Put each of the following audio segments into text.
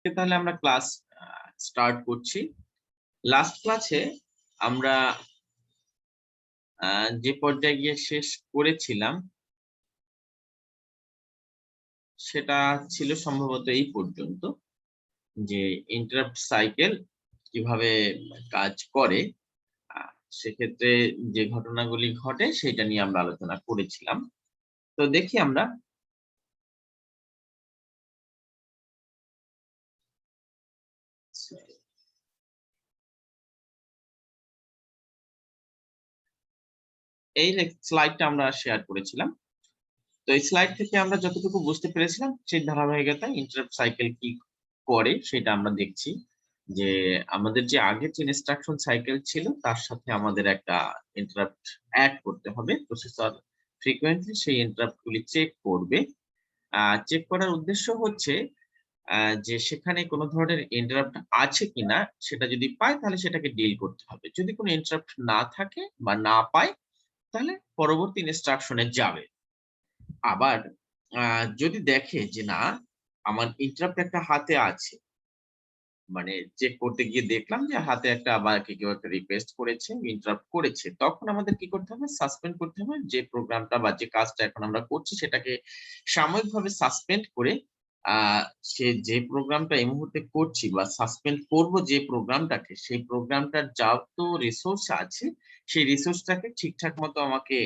তাহলে আমরা class start করছি। লাস্ট ক্লাসে আমরা যে পর্যায়ে গিয়ে শেষ করেছিলাম সেটা ছিল সম্ভবত এই পর্যন্ত, যে ইন্টারাপ্ট সাইকেল কিভাবে কাজ করে। সেক্ষেত্রে যে ঘটনাগুলি ঘটে সেটা নিয়ে আমরা আলোচনা করেছিলাম। তো দেখি আমরা এই স্লাইডটা আমরা শেয়ার করেছিলাম। তো এই স্লাইড থেকে আমরা যতটুকু বুঝতে পেরেছিলাম সেই ধারাবাহিকতায় ইন্টারাপ্ট সাইকেল কি করে সেটা আমরা দেখছি। যে আমাদের যে আগের যে ইনস্ট্রাকশন সাইকেল ছিল তার সাথে আমাদের একটা ইন্টারাপ্ট অ্যাড করতে হবে। প্রসেসর ফ্রিকোয়েন্টলি সেই ইন্টারাপ্ট গুলি চেক করবে। চেক করার উদ্দেশ্য হচ্ছে যে সেখানে কোনো ধরনের ইন্টারাপ্ট আছে কিনা, সেটা যদি পায় তাহলে সেটাকে ডিল করতে হবে। যদি কোনো ইন্টারাপ্ট না থাকে বা না পায় তাহলে পরবর্তী ইনস্ট্রাকশনে যাবে। আবার যদি দেখে যে না, আমার ইন্টারাপ্ট একটা হাতে আছে, মানে চেক করতে গিয়ে দেখলাম যে হাতে একটা বা কেউ একটা রিকোয়েস্ট করেছে, ইন্টারাপ্ট করেছে, তখন আমাদের কি করতে হবে? সাসপেন্ড করতে হবে। যে প্রোগ্রামটা বা যে কাজটা এখন আমরা করছি সেটাকে সাময়িকভাবে সাসপেন্ড করে সে যে প্রোগ্রামটা এই মুহূর্তে করছি বা সাসপেন্ড করব যে প্রোগ্রামটাকে, সেই প্রোগ্রামটার যত রিসোর্স আছে সেই রিসোর্সটাকে ঠিকঠাক মতো আমাকে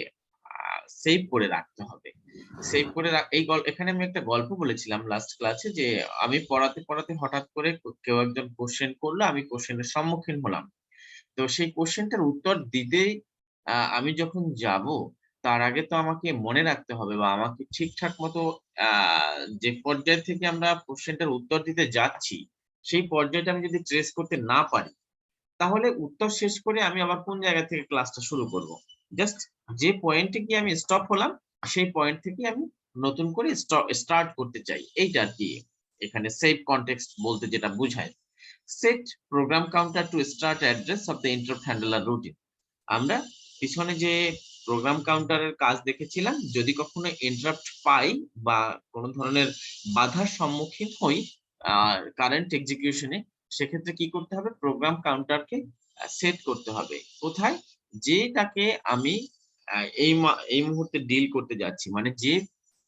সেভ করে রাখতে হবে। সেভ করে এখানে আমি একটা গল্প বলেছিলাম লাস্ট ক্লাসে, যে আমি পড়াতে পড়াতে হঠাৎ করে কেউ একজন কোশ্চেন করলো, আমি কোশ্চেনের সম্মুখীন হলাম। তো সেই কোশ্চেনটার উত্তর দিতেই আমি যখন যাব তার আগে তো আমাকে মনে রাখতে হবে বা আমাকে ঠিকঠাক মতো যে পর্যায় থেকে আমরা কোশ্চেনটার উত্তর দিতে যাচ্ছি সেই পর্যায়টা আমি যদি ট্রেস করতে না পারি, তাহলে উত্তর শেষ করে আমি আবার কোন জায়গা থেকে ক্লাসটা শুরু করব। জাস্ট যে পয়েন্টে গিয়ে আমি স্টপ হলাম সেই পয়েন্ট থেকে আমি নতুন করে স্টার্ট করতে চাই। এইটা আর কি এখানে সেভ কনটেক্সট বলতে যেটা বোঝায়। Set program counter to start address of the interrupt handler routine. আমরা পিছনে যে প্রোগ্রাম কাউন্টারের কাজ দেখেছিলাম, যদি কখনো ইন্টারাপ্ট পাই বা কোনো ধরনের বাধার সম্মুখীন হই কারেন্ট এক্সিকিউশনে, সেক্ষেত্রে কি করতে হবে? প্রোগ্রাম কাউন্টারকে সেট করতে হবে। কোথায়? যেটাকে আমি এই মুহূর্তে ডিল করতে যাচ্ছি, মানে যে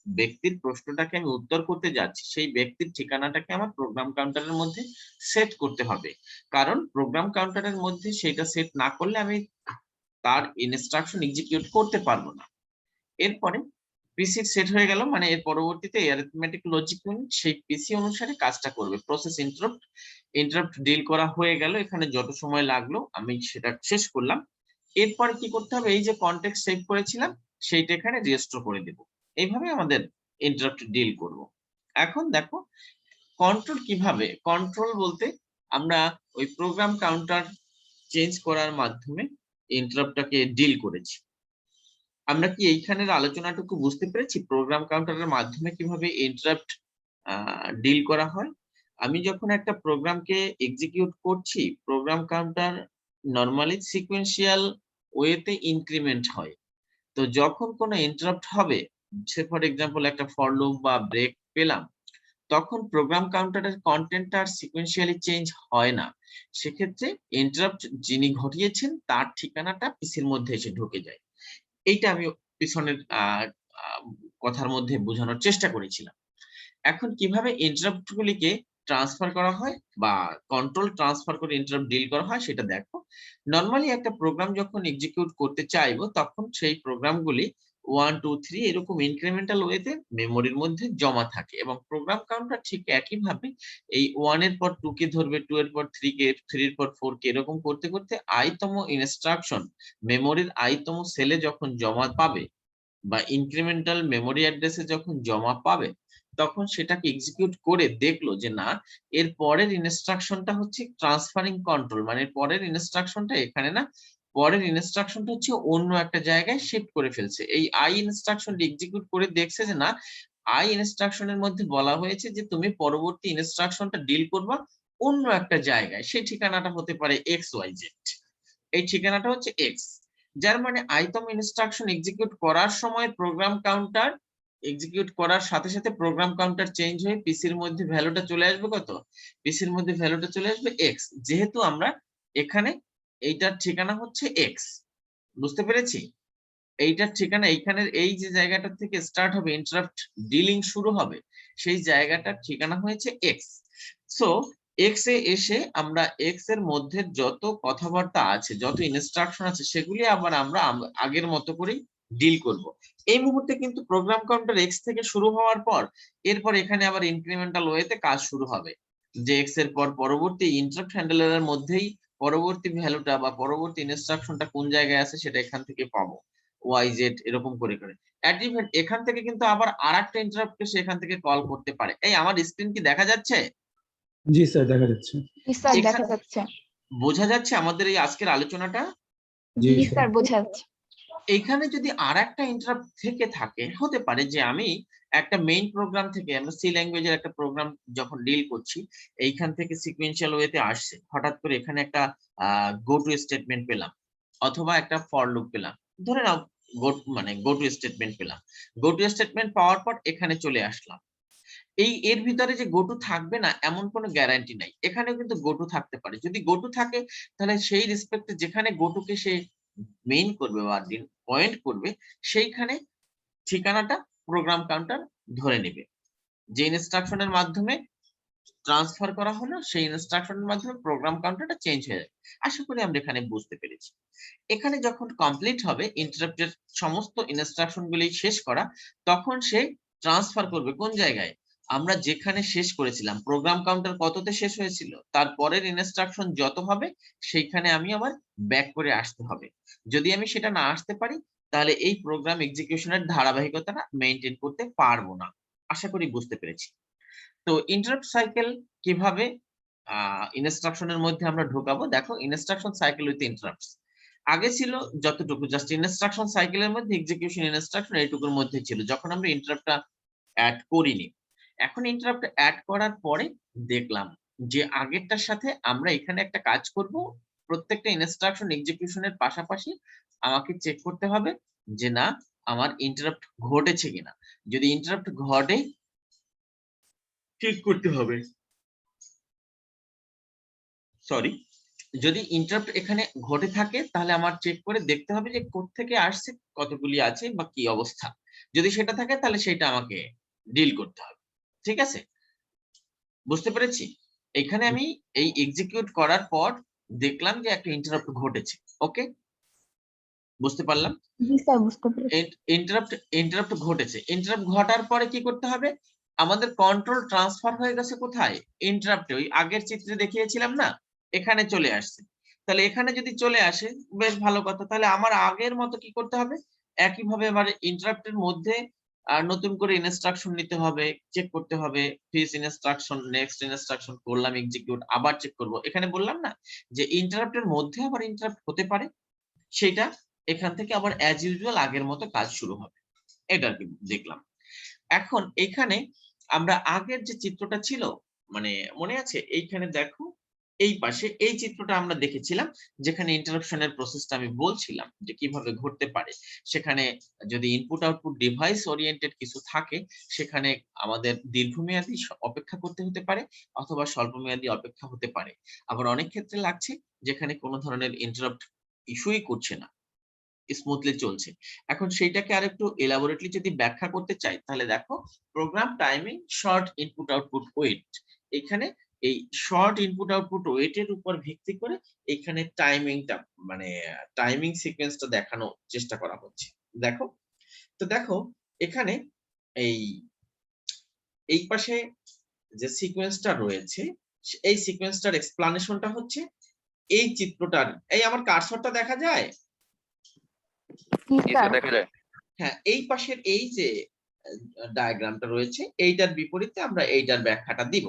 ব্যক্তির প্রশ্নটাকে আমি উত্তর করতে যাচ্ছি সেই ব্যক্তির ঠিকানাটাকে আমার প্রোগ্রাম কাউন্টারের মধ্যে সেট করতে হবে। কারণ প্রোগ্রাম কাউন্টারের মধ্যে সেটা সেট না করলে আমি তার ইনস্ট্রাকশন এক্সিকিউট করতে পারবো না। এরপরে পিসি সেট হয়ে গেল, মানে এর পরবর্তীতে অ্যারিথমেটিক লজিক ইউনিট সেই পিসি অনুসারে কাজটা করবে। প্রসেস ইন্টারাপ্ট ডিল করা হয়ে গেল, এখানে যত সময় লাগলো আমি সেটা শেষ করলাম। এরপরে কি করতে হবে? এই যে কনটেক্সট সেভ করেছিলাম সেইটা এখানে রিস্টোর করে দেব। এইভাবে আমাদের ইন্টারাপ্ট ডিল করব। এখন দেখো কন্ট্রোল কিভাবে। কন্ট্রোল বলতে আমরা ওই প্রোগ্রাম কাউন্টার চেঞ্জ করার মাধ্যমে ইন্টারাপ্টটাকে ডিল করেছি। আমরা কি এইখানের আলোচনাটুকু বুঝতে পেরেছি? প্রোগ্রাম কাউন্টারের মাধ্যমে কিভাবে ইন্টারাপ্ট ডিল করা হয়। আমি যখন একটা প্রোগ্রামকে এক্সিকিউট করছি, প্রোগ্রাম কাউন্টার নরমালি সিকোয়েন্সিয়াল ওয়েতে ইনক্রিমেন্ট হয়। তো যখন কোনো ইন্টারাপ্ট হবে, সে ফর এক্সাম্পল একটা ফর লুপ বা ব্রেক পেলাম, তখন প্রোগ্রাম কাউন্টারের কন্টেন্টটা আর সিকোয়েন্সিয়ালি চেঞ্জ হয় না। সেক্ষেত্রে ইন্টারাপ্ট যিনি ঘটিয়েছেন তার ঠিকানাটা পিসির মধ্যে এসে ঢুকে যায়। এইটা আমি পিছনের কথার মধ্যে বোঝানোর চেষ্টা করেছিলাম। এখন কিভাবে ইন্টারাপ্ট গুলিকে ট্রান্সফার করা হয় বা কন্ট্রোল ট্রান্সফার করে ইন্টারাপ্ট ডিল করা হয় সেটা দেখো। নরমালি একটা প্রোগ্রাম যখন এক্সিকিউট করতে চাইবো তখন সেই প্রোগ্রামগুলি 1 2 3 এরকম ইনক্রিমেন্টাল ওয়েতে মেমোরির মধ্যে জমা থাকে এবং প্রোগ্রাম কাউন্টার ঠিক একইভাবে এই 1 এর পর 2 কে ধরবে, 2 এর পর 3 কে, 3 এর পর 4 কে, এরকম করতে করতে তম ইনস্ট্রাকশন মেমোরির তম সেলে যখন জমা পাবে বা ইনক্রিমেন্টাল মেমোরি অ্যাড্রেসে যখন জমা পাবে, তখন সেটাকে এক্সিকিউট করে দেখলো যে না, এর পরের ইনস্ট্রাকশনটা হচ্ছে ট্রান্সফারিং কন্ট্রোল, মানে পরের ইনস্ট্রাকশনটা এখানে না, পরের ইনস্ট্রাকশনটা হচ্ছে অন্য একটা জায়গায় শিফট করে ফেলছে। এই ইনস্ট্রাকশনটা এক্সিকিউট করে দেখছে যে না, ইনস্ট্রাকশনের মধ্যে বলা হয়েছে যে তুমি পরবর্তী ইনস্ট্রাকশনটা ডিল করবা অন্য একটা জায়গায়। সেই ঠিকানাটা হতে পারে XYZ। এই ঠিকানাটা হচ্ছে X, যার মানে তম ইনস্ট্রাকশন এক্সিকিউট করার সময় প্রোগ্রাম কাউন্টার এক্সিকিউট করার সাথে সাথে প্রোগ্রাম কাউন্টার চেঞ্জ হয়ে পিসির মধ্যে ভ্যালুটা চলে আসবে কত, পিসির মধ্যে ভ্যালুটা চলে আসবে এক্স, যেহেতু আমরা এখানে এইটার ঠিকানা হচ্ছে এক্স, বুঝতে পেরেছি? এইটার ঠিকানা এইখানের এই যে জায়গাটা থেকে স্টার্ট হবে ইন্টারাপ্ট ডিলিং শুরু হবে, সেই জায়গাটার ঠিকানা হয়েছে এক্স। সো এক্স এ এসে আমরা এক্স এর মধ্যে যত কথাবার্তা আছে, যত ইনস্ট্রাকশন আছে, সেগুলি আবার আমরা আগের মতো করেই ডিল করব। এই মুহূর্তে কিন্তু প্রোগ্রাম কাউন্টার এক্স থেকে শুরু হওয়ার পর এরপর এখানে আবার ইনক্রিমেন্টাল ওয়েতে কাজ শুরু হবে, যে এক্স এর পর পরবর্তী ইন্টারাপ্ট হ্যান্ডলারের মধ্যেই পরবর্তী ভ্যালুটা বা পরবর্তী ইনস্ট্রাকশনটা কোন জায়গায় আছে সেটা এখান থেকে পাবো, ওয়াই জেড এরকম করে করে। অ্যাট ইভেন্ট এখান থেকে কিন্তু আবার আরেকটা ইন্টারাপ্টকে সে এখান থেকে কল করতে পারে। এই আমার স্ক্রিন কি দেখা যাচ্ছে? জি স্যার, দেখা যাচ্ছে। জি স্যার, দেখা যাচ্ছে। বোঝা যাচ্ছে আমাদের এই আজকের আলোচনাটা? জি জি স্যার। স্যার, বোঝা যাচ্ছে। এইখানে যদি আরেকটা ইন্টারাপ্ট থেকে থাকে, হতে পারে যে আমি একটা মেইন প্রোগ্রাম থেকে, আমরা সি ল্যাঙ্গুয়েজের একটা প্রোগ্রাম যখন ডিল করছি, এইখান থেকে সিকোয়েন্সিয়াল ওয়েতে আসছে, হঠাৎ করে এখানে একটা গো টু স্টেটমেন্ট পেলাম, অথবা একটা ফর লুপ পেলাম, ধরে নাও গো টু স্টেটমেন্ট পেলাম। গো টু স্টেটমেন্ট পাওয়ার পর এখানে চলে আসলাম। এর ভিতরে যে গো টু থাকবে না এমন কোনো গ্যারান্টি নাই, এখানেও কিন্তু গো টু থাকতে পারে। যদি গো টু থাকে তাহলে সেই রেসপেক্টে যেখানে go to K say main করবে বা পয়েন্ট করবে, সেইখানে ঠিকানাটা প্রোগ্রাম কাউন্টার ধরে নেবে। যে ইনস্ট্রাকশনের মাধ্যমে ট্রান্সফার করা হলো, সেই ইনস্ট্রাকশনের মাধ্যমে প্রোগ্রাম কাউন্টারটা চেঞ্জ হয়ে যাবে। আশা করি আমরা এখানে বুঝতে পেরেছি। এখানে যখন কমপ্লিট হবে ইন্টারাপ্টের সমস্ত ইনস্ট্রাকশন গুলি শেষ করা, তখন সে ট্রান্সফার করবে কোন জায়গায়, আমরা যেখানে শেষ করেছিলাম, প্রোগ্রাম কাউন্টার কততে শেষ হয়েছিল, তার পরের ইনস্ট্রাকশন যত হবে সেইখানে আমি আবার ব্যাক করে আসতে হবে। যদি আমি সেটা না আসতে পারি, তাহলে এই প্রোগ্রাম এক্সিকিউশনের ধারাবাহিকতাটা মেইনটেইন করতে পারবো না। আশা করি বুঝতে পেরেছি। তো ইন্টারাপ্ট সাইকেল কিভাবে ইনস্ট্রাকশনের মধ্যে আমরা ঢোকাবো, দেখো ইনস্ট্রাকশন সাইকেল উইথ ইন্টারাপ্টস। আগে ছিল যতটুকু জাস্ট ইনস্ট্রাকশন সাইকেলের মধ্যে এক্সিকিউশন ইনস্ট্রাকশন এইটুকুর মধ্যে ছিল যখন আমরা ইন্টারাপ্টটা অ্যাড করিনি। এখন ইন্টারাপ্ট অ্যাড করার পরে দেখলাম যে আগেরটার সাথে আমরা এখানে একটা কাজ করব, প্রত্যেকটা ইনস্ট্রাকশন এক্সিকিউশনের পাশাপাশি আমাকে চেক করতে হবে যে না আমার ইন্টারাপ্ট ঘটেছে কিনা। যদি ইন্টারাপ্ট ঘটে চেক করতে হবে, সরি, যদি ইন্টারাপ্ট এখানে ঘটে থাকে তাহলে আমার চেক করে দেখতে হবে যে কোত্থেকে আসছে, কতগুলি আছে বা কি অবস্থা। যদি সেটা থাকে তাহলে সেটা আমাকে ডিল করতে হবে। ঠিক আছে, বুঝতে পেরেছি? এখানে আমি এই এক্সিকিউট করার পর দেখলাম যে একটা ইন্টারাপ্ট ঘটেছে। ওকে, বুঝতে পারলাম? জি স্যার, বুঝতে পেরেছি। ইন্টারাপ্ট ঘটেছে। ইন্টারাপ্ট ঘটার পরে কি করতে হবে, আমাদের কন্ট্রোল ট্রান্সফার হয়ে গেছে কোথায়, ইন্টারাপ্টে, ওই আগের চিত্রে দেখিয়েছিলাম না, এখানে চলে আসছে। তাহলে এখানে যদি চলে আসে বেশ ভালো কথা, তাহলে আমার আগের মতো কি করতে হবে, একইভাবে আমার ইন্টারাপ্টের মধ্যে নতুন করে ইনস্ট্রাকশন নিতে হবে, চেক করতে হবে, ফিস ইনস্ট্রাকশন, নেক্সট ইনস্ট্রাকশন করলাম, এক্সিকিউট, আবার চেক করব। এখানে বললাম না যে ইন্টারাপ্টের মধ্যে আবার ইন্টারাপ্ট হতে পারে, সেটা এখান থেকে আবার অ্যাজ ইউজুয়াল আগের মতো কাজ শুরু হবে। এটা আর কি দেখলাম। এখন এখানে আমরা আগের যে চিত্রটা ছিল, মানে মনে আছে, এইখানে দেখো এই পাশে এই চিত্রটা আমরা দেখেছিলাম, যেখানে ইন্টারাপশনের প্রসেসটা আমি বলছিলাম যে কিভাবে ঘটতে পারে। সেখানে যদি ইনপুট আউটপুট ডিভাইস ওরিয়েন্টেড কিছু থাকে, সেখানে আমাদের দীর্ঘমেয়াদী অপেক্ষা করতে হতে পারে অথবা স্বল্পমেয়াদী অপেক্ষা হতে পারে। আবার অনেক ক্ষেত্রে লাগছে যেখানে কোনো ধরনের ইন্টারাপ্ট ইস্যুই করছে না, স্মুথলি চলছে। এখন সেইটাকে আরেকটু এলাবোরেটলি যদি ব্যাখ্যা করতে চাই, তাহলে দেখো program timing short input output wait, এখানে এই শর্ট ইনপুট আউটপুট ওয়েটের উপর ভিত্তি করে এখানে টাইমিংটা, মানে টাইমিং সিকোয়েন্সটা দেখানোর চেষ্টা করা হচ্ছে। দেখো, তো দেখো এখানে এই এই পাশে যে সিকোয়েন্সটা রয়েছে, এই সিকোয়েন্সটার এক্সপ্লানেশনটা হচ্ছে এই চিত্রটার, এই আমার কার্সরটা দেখা যায়? জি স্যার, দেখা যায়। হ্যাঁ, এই পাশের এই যে ডায়াগ্রামটা রয়েছে, এইটার বিপরীতে আমরা এইটার ব্যাখ্যাটা দিব।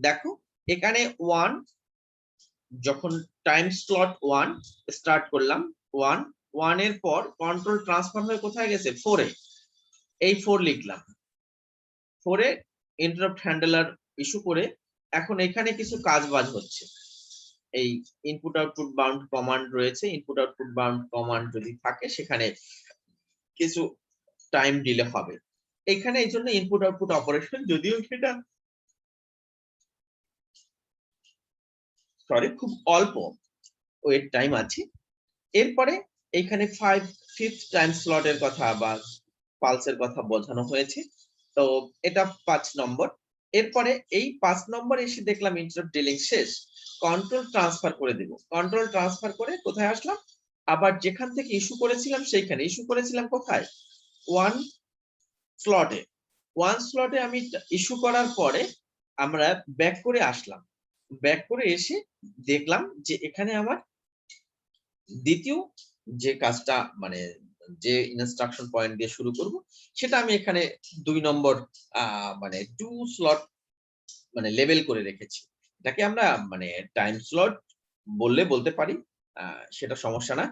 দেখো এখানে 1, যখন টাইম স্লট 1 স্টার্ট করলাম, 1 এর পর কন্ট্রোল ট্রান্সফার হয়ে কোথায় গেছে, 4 এ। এই 4 লিখলাম, 4 এ ইন্টারাপ্ট হ্যান্ডলার ইস্যু করে এখন এখানে কিছু কাজ বাজ হচ্ছে। এই ইনপুট আউটপুট বাউন্ড কমান্ড রয়েছে, ইনপুট আউটপুট বাউন্ড কমান্ড যদি থাকে সেখানে কিছু টাইম ডিলে হবে। এখানে এই জন্য ইনপুট আউটপুট অপারেশন, যদিও সেটা খুব অল্প ওয়েট টাইম আছে। এরপরে এখানে ফিফথ টাইম স্লটের কথা বা পালসের কথা বোঝানো হয়েছে, তো এটা 5 নম্বর। এরপরে এই 5 নম্বর এসে দেখলাম ইন্টারাপ্ট ডিলিং শেষ, কন্ট্রোল ট্রান্সফার করে দিব। কন্ট্রোল ট্রান্সফার করে কোথায় আসলাম, আবার যেখান থেকে ইস্যু করেছিলাম সেইখানে। ইস্যু করেছিলাম কোথায়, 1 স্লটে। 1 স্লটে আমি ইস্যু করার পরে আমরা ব্যাক করে আসলাম। ব্যাক করে এসে দেখলাম যে এখানে আমার দ্বিতীয় যে কাজটা, মানে যে ইনস্ট্রাকশন পয়েন্ট দিয়ে শুরু করব, সেটা আমি এখানে 2 নম্বর মানে 2 স্লট মানে লেবেল করে রেখেছি। এটাকে আমরা মানে টাইম স্লট বলতে পারি, সেটা সমস্যা না।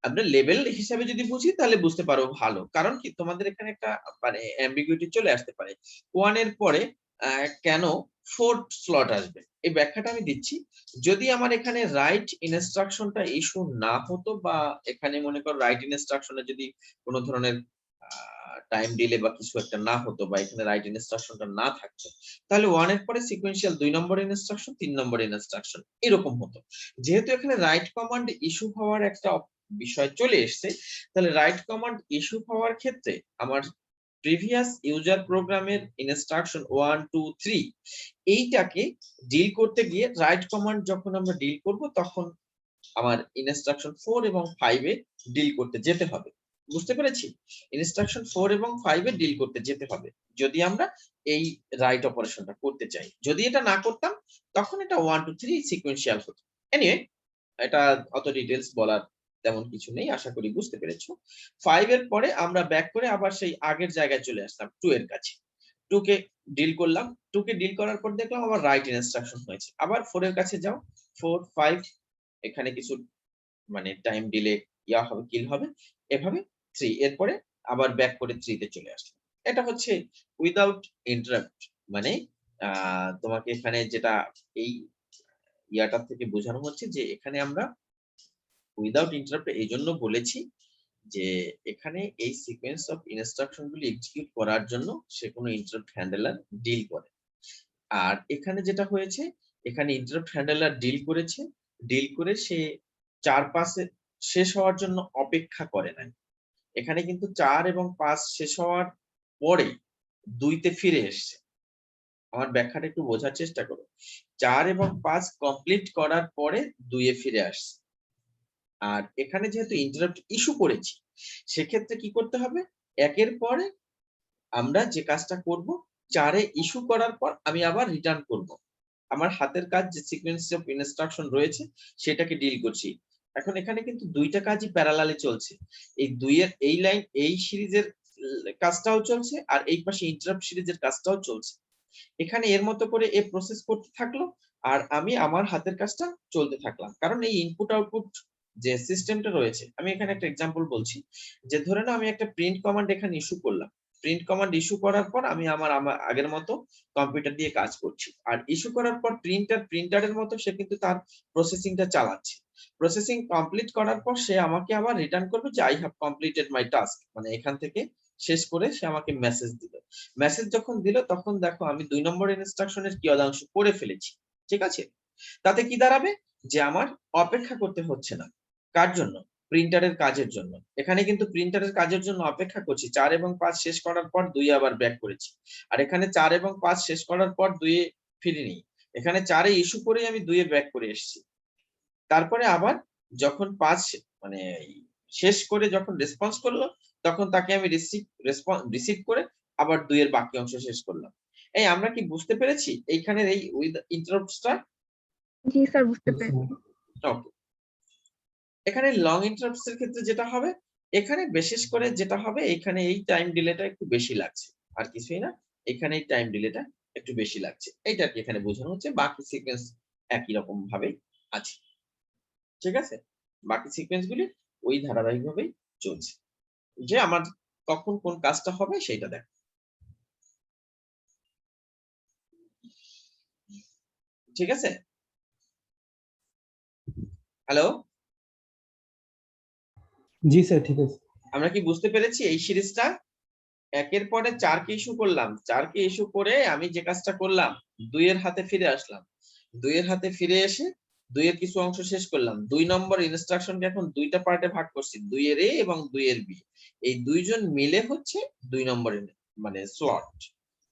আমরা লেভেল হিসাবে যদি বুঝি তাহলে বুঝতে পারো ভালো, কারণ কি তোমাদের এখানে একটা মানে অ্যাম্বিগুইটি চলে আসতে পারে, 1 এর পরে কেন 4th স্লট আসবে, এই ব্যাখ্যাটা আমি দিচ্ছি। যদি আমার এখানে রাইট ইনস্ট্রাকশনটা ইস্যু না হতো, বা এখানে মনে করো রাইট ইনস্ট্রাকশনে যদি কোনো ধরনের টাইম ডিলে বা কিছু একটা না হতো, বা এখানে রাইট ইনস্ট্রাকশনটা না থাকতো, তাহলে 1 এর পরে সিকোয়েন্সিয়াল 2 নম্বর ইনস্ট্রাকশন, 3 নম্বর ইনস্ট্রাকশন এরকম হতো। যেহেতু এখানে রাইট কমান্ড ইস্যু হওয়ার একটা বিষয় চলে এসেছে, তাহলে রাইট কমান্ড ইস্যু হওয়ার ক্ষেত্রে আমার প্রিভিয়াস ইউজার প্রোগ্রামের ইনস্ট্রাকশন 1 2 3 এইটাকে ডিল করতে গিয়ে রাইট কমান্ড যখন আমরা ডিল করব, তখন আমার ইনস্ট্রাকশন 4 এবং 5 এ ডিল করতে যেতে হবে। বুঝতে পেরেছি? ইনস্ট্রাকশন 4 এবং 5 এ ডিল করতে যেতে হবে যদি আমরা এই রাইট অপারেশনটা করতে চাই। যদি এটা না করতাম, তখন এটা 1 2 3 সিকোয়েন্সিয়াল হতো। এনিওয়ে, এটা অত ডিটেইলস বলার তেমন কিছু নেই, আশা করি বুঝতে পেরেছো। 5 এর পরে আমরা ব্যাক করে আবার সেই আগের জায়গায় চলে আসলাম 2 এর কাছে। 2 কে ডিল করলাম, 2 কে ডিল করার পর দেখলাম আবার রাইট ইনস্ট্রাকশন হয়েছে। আবার 4 এর কাছে যাও, 4 5 এখানে কিছু মানে টাইম ডিলে হবে, কিল হবে, এভাবে 3 এরপরে আবার ব্যাক করে 3 তে চলে আসলাম। এটা হচ্ছে উইদাউট ইন্টারাপ্ট, মানে তোমাকে এখানে যেটা এই ইয়াটার থেকে বোঝানো হচ্ছে যে এখানে আমরা উইদাউট ইন্টারাপ্ট এই জন্য বলেছি যে এখানে এই সিকোয়েন্স অফ ইনস্ট্রাকশন গুলি এক্সিকিউট করার জন্য সে কোনো ইন্টারাপ্ট হ্যান্ডলার ডিল করে। আর এখানে যেটা হয়েছে, এখানে ইন্টারাপ্ট হ্যান্ডলার ডিল করেছে, ডিল করে সে 4 5 শেষ হওয়ার জন্য অপেক্ষা করে না। এখানে কিন্তু 4 এবং 5 শেষ হওয়ার পরে 2 তে ফিরে এসেছে। আমার ব্যাখ্যাটা একটু বোঝার চেষ্টা করো। 4 এবং 5 কমপ্লিট করার পরে 2 এ ফিরে আসছে। আর এখানে যেহেতু ইন্টারাপ্ট ইস্যু করেছি, সেক্ষেত্রে কি করতে হবে, একের পরে আমরা যে কাজটা করব, 4 এ ইস্যু করার পর আমি আবার রিটার্ন করব। আমার হাতের কাজ যে সিকোয়েন্স অফ ইনস্ট্রাকশন রয়েছে সেটাকে ডিল করছি। এখন এখানে কিন্তু দুইটা কাজই প্যারালালে চলছে। এই 2 এর এই লাইন, এই সিরিজের কাজটাও চলছে, আর এই পাশে ইন্টারাপ্ট সিরিজের কাজটাও চলছে। এখানে এর মতো করে এ প্রসেস করতে থাকলো, আর আমি আমার হাতের কাজটা চলতে থাকলাম। কারণ এই ইনপুট আউটপুট যে সিস্টেমটা রয়েছে, আমি এখানে একটা এক্সাম্পল বলছি, যে ধরে নাও আমি একটা প্রিন্ট কমান্ড এখানে ইস্যু করলাম। প্রিন্ট কমান্ড ইস্যু করার পর আমি আমার আগের মতো কম্পিউটার দিয়ে কাজ করছি, আর ইস্যু করার পর প্রিন্টারের মতো সে কিন্তু তার প্রসেসিংটা চালাচ্ছে। প্রসেসিং কমপ্লিট করার পর সে আমাকে আবার রিটার্ন করবে যে I have completed my task, মানে এখান থেকে শেষ করে সে আমাকে মেসেজ দিল। মেসেজ যখন দিল, তখন দেখো আমি 2 নম্বর ইনস্ট্রাকশনের কিয়দাংশ করে ফেলেছি। ঠিক আছে? তাতে কি দাঁড়াবে, যে আমার অপেক্ষা করতে হচ্ছে না। কার জন্য? প্রিন্টারের কাজের জন্য। এখানে কিন্তু প্রিন্টারের কাজের জন্য অপেক্ষা করছি, 4 এবং 5 শেষ করার পর 2 আবার ব্যাক করেছি। আর এখানে 4 এবং 5 শেষ করার পর 2 এ ফিরিনি। এখানে 4 এ ইস্যু করে আমি 2 এ ব্যাক করে এসেছি। তারপরে আবার যখন 5 মানে শেষ করে যখন রেসপন্স করলো, তখন তাকে আমি রিসিভ করে আবার 2 এর বাকি অংশ শেষ করলাম। এই আমরা কি বুঝতে পেরেছি এইখানের এই উইথ ইন্টারাপ্টসটা? জি স্যার, বুঝতে জি, পেরেছি। ওকে। এখানে লং ইন্টারাপ্টস এর ক্ষেত্রে যেটা হবে, এখানে বিশেষ করে যেটা হবে, এখানে এই টাইম ডিলেটা একটু বেশি লাগছে, আর কিছুই না। এখানে এই টাইম ডিলেটা একটু বেশি লাগছে, এইটা কি এখানে বোঝানো হচ্ছে। বাকি সিকোয়েন্স একই রকম ভাবে আছে। ঠিক আছে? বাকি সিকোয়েন্স গুলি ওই ধারাবাহিকভাবেই চলছে, যে আমার কখন কোন কাজটা হবে সেটা দেখ। ঠিক আছে? হ্যালো, জি স্যার, ঠিক আছে। আমরা কি বুঝতে পেরেছি এই সিরিজটা? একের পরে 4 কে ইস্যু করলাম, 4 কে ইস্যু করে আমি যে কাজটা করলাম 2 এর হাতে ফিরে আসলাম, 2 এর হাতে ফিরে এসে 2 এর কিছু অংশ শেষ করলাম। 2 নম্বর ইনস্ট্রাকশনকে এখন দুইটা পার্টে ভাগ করছি, 2 এর এ এবং 2 এর বি। এই দুইজন মিলে হচ্ছে 2 নম্বরের মানে স্লট।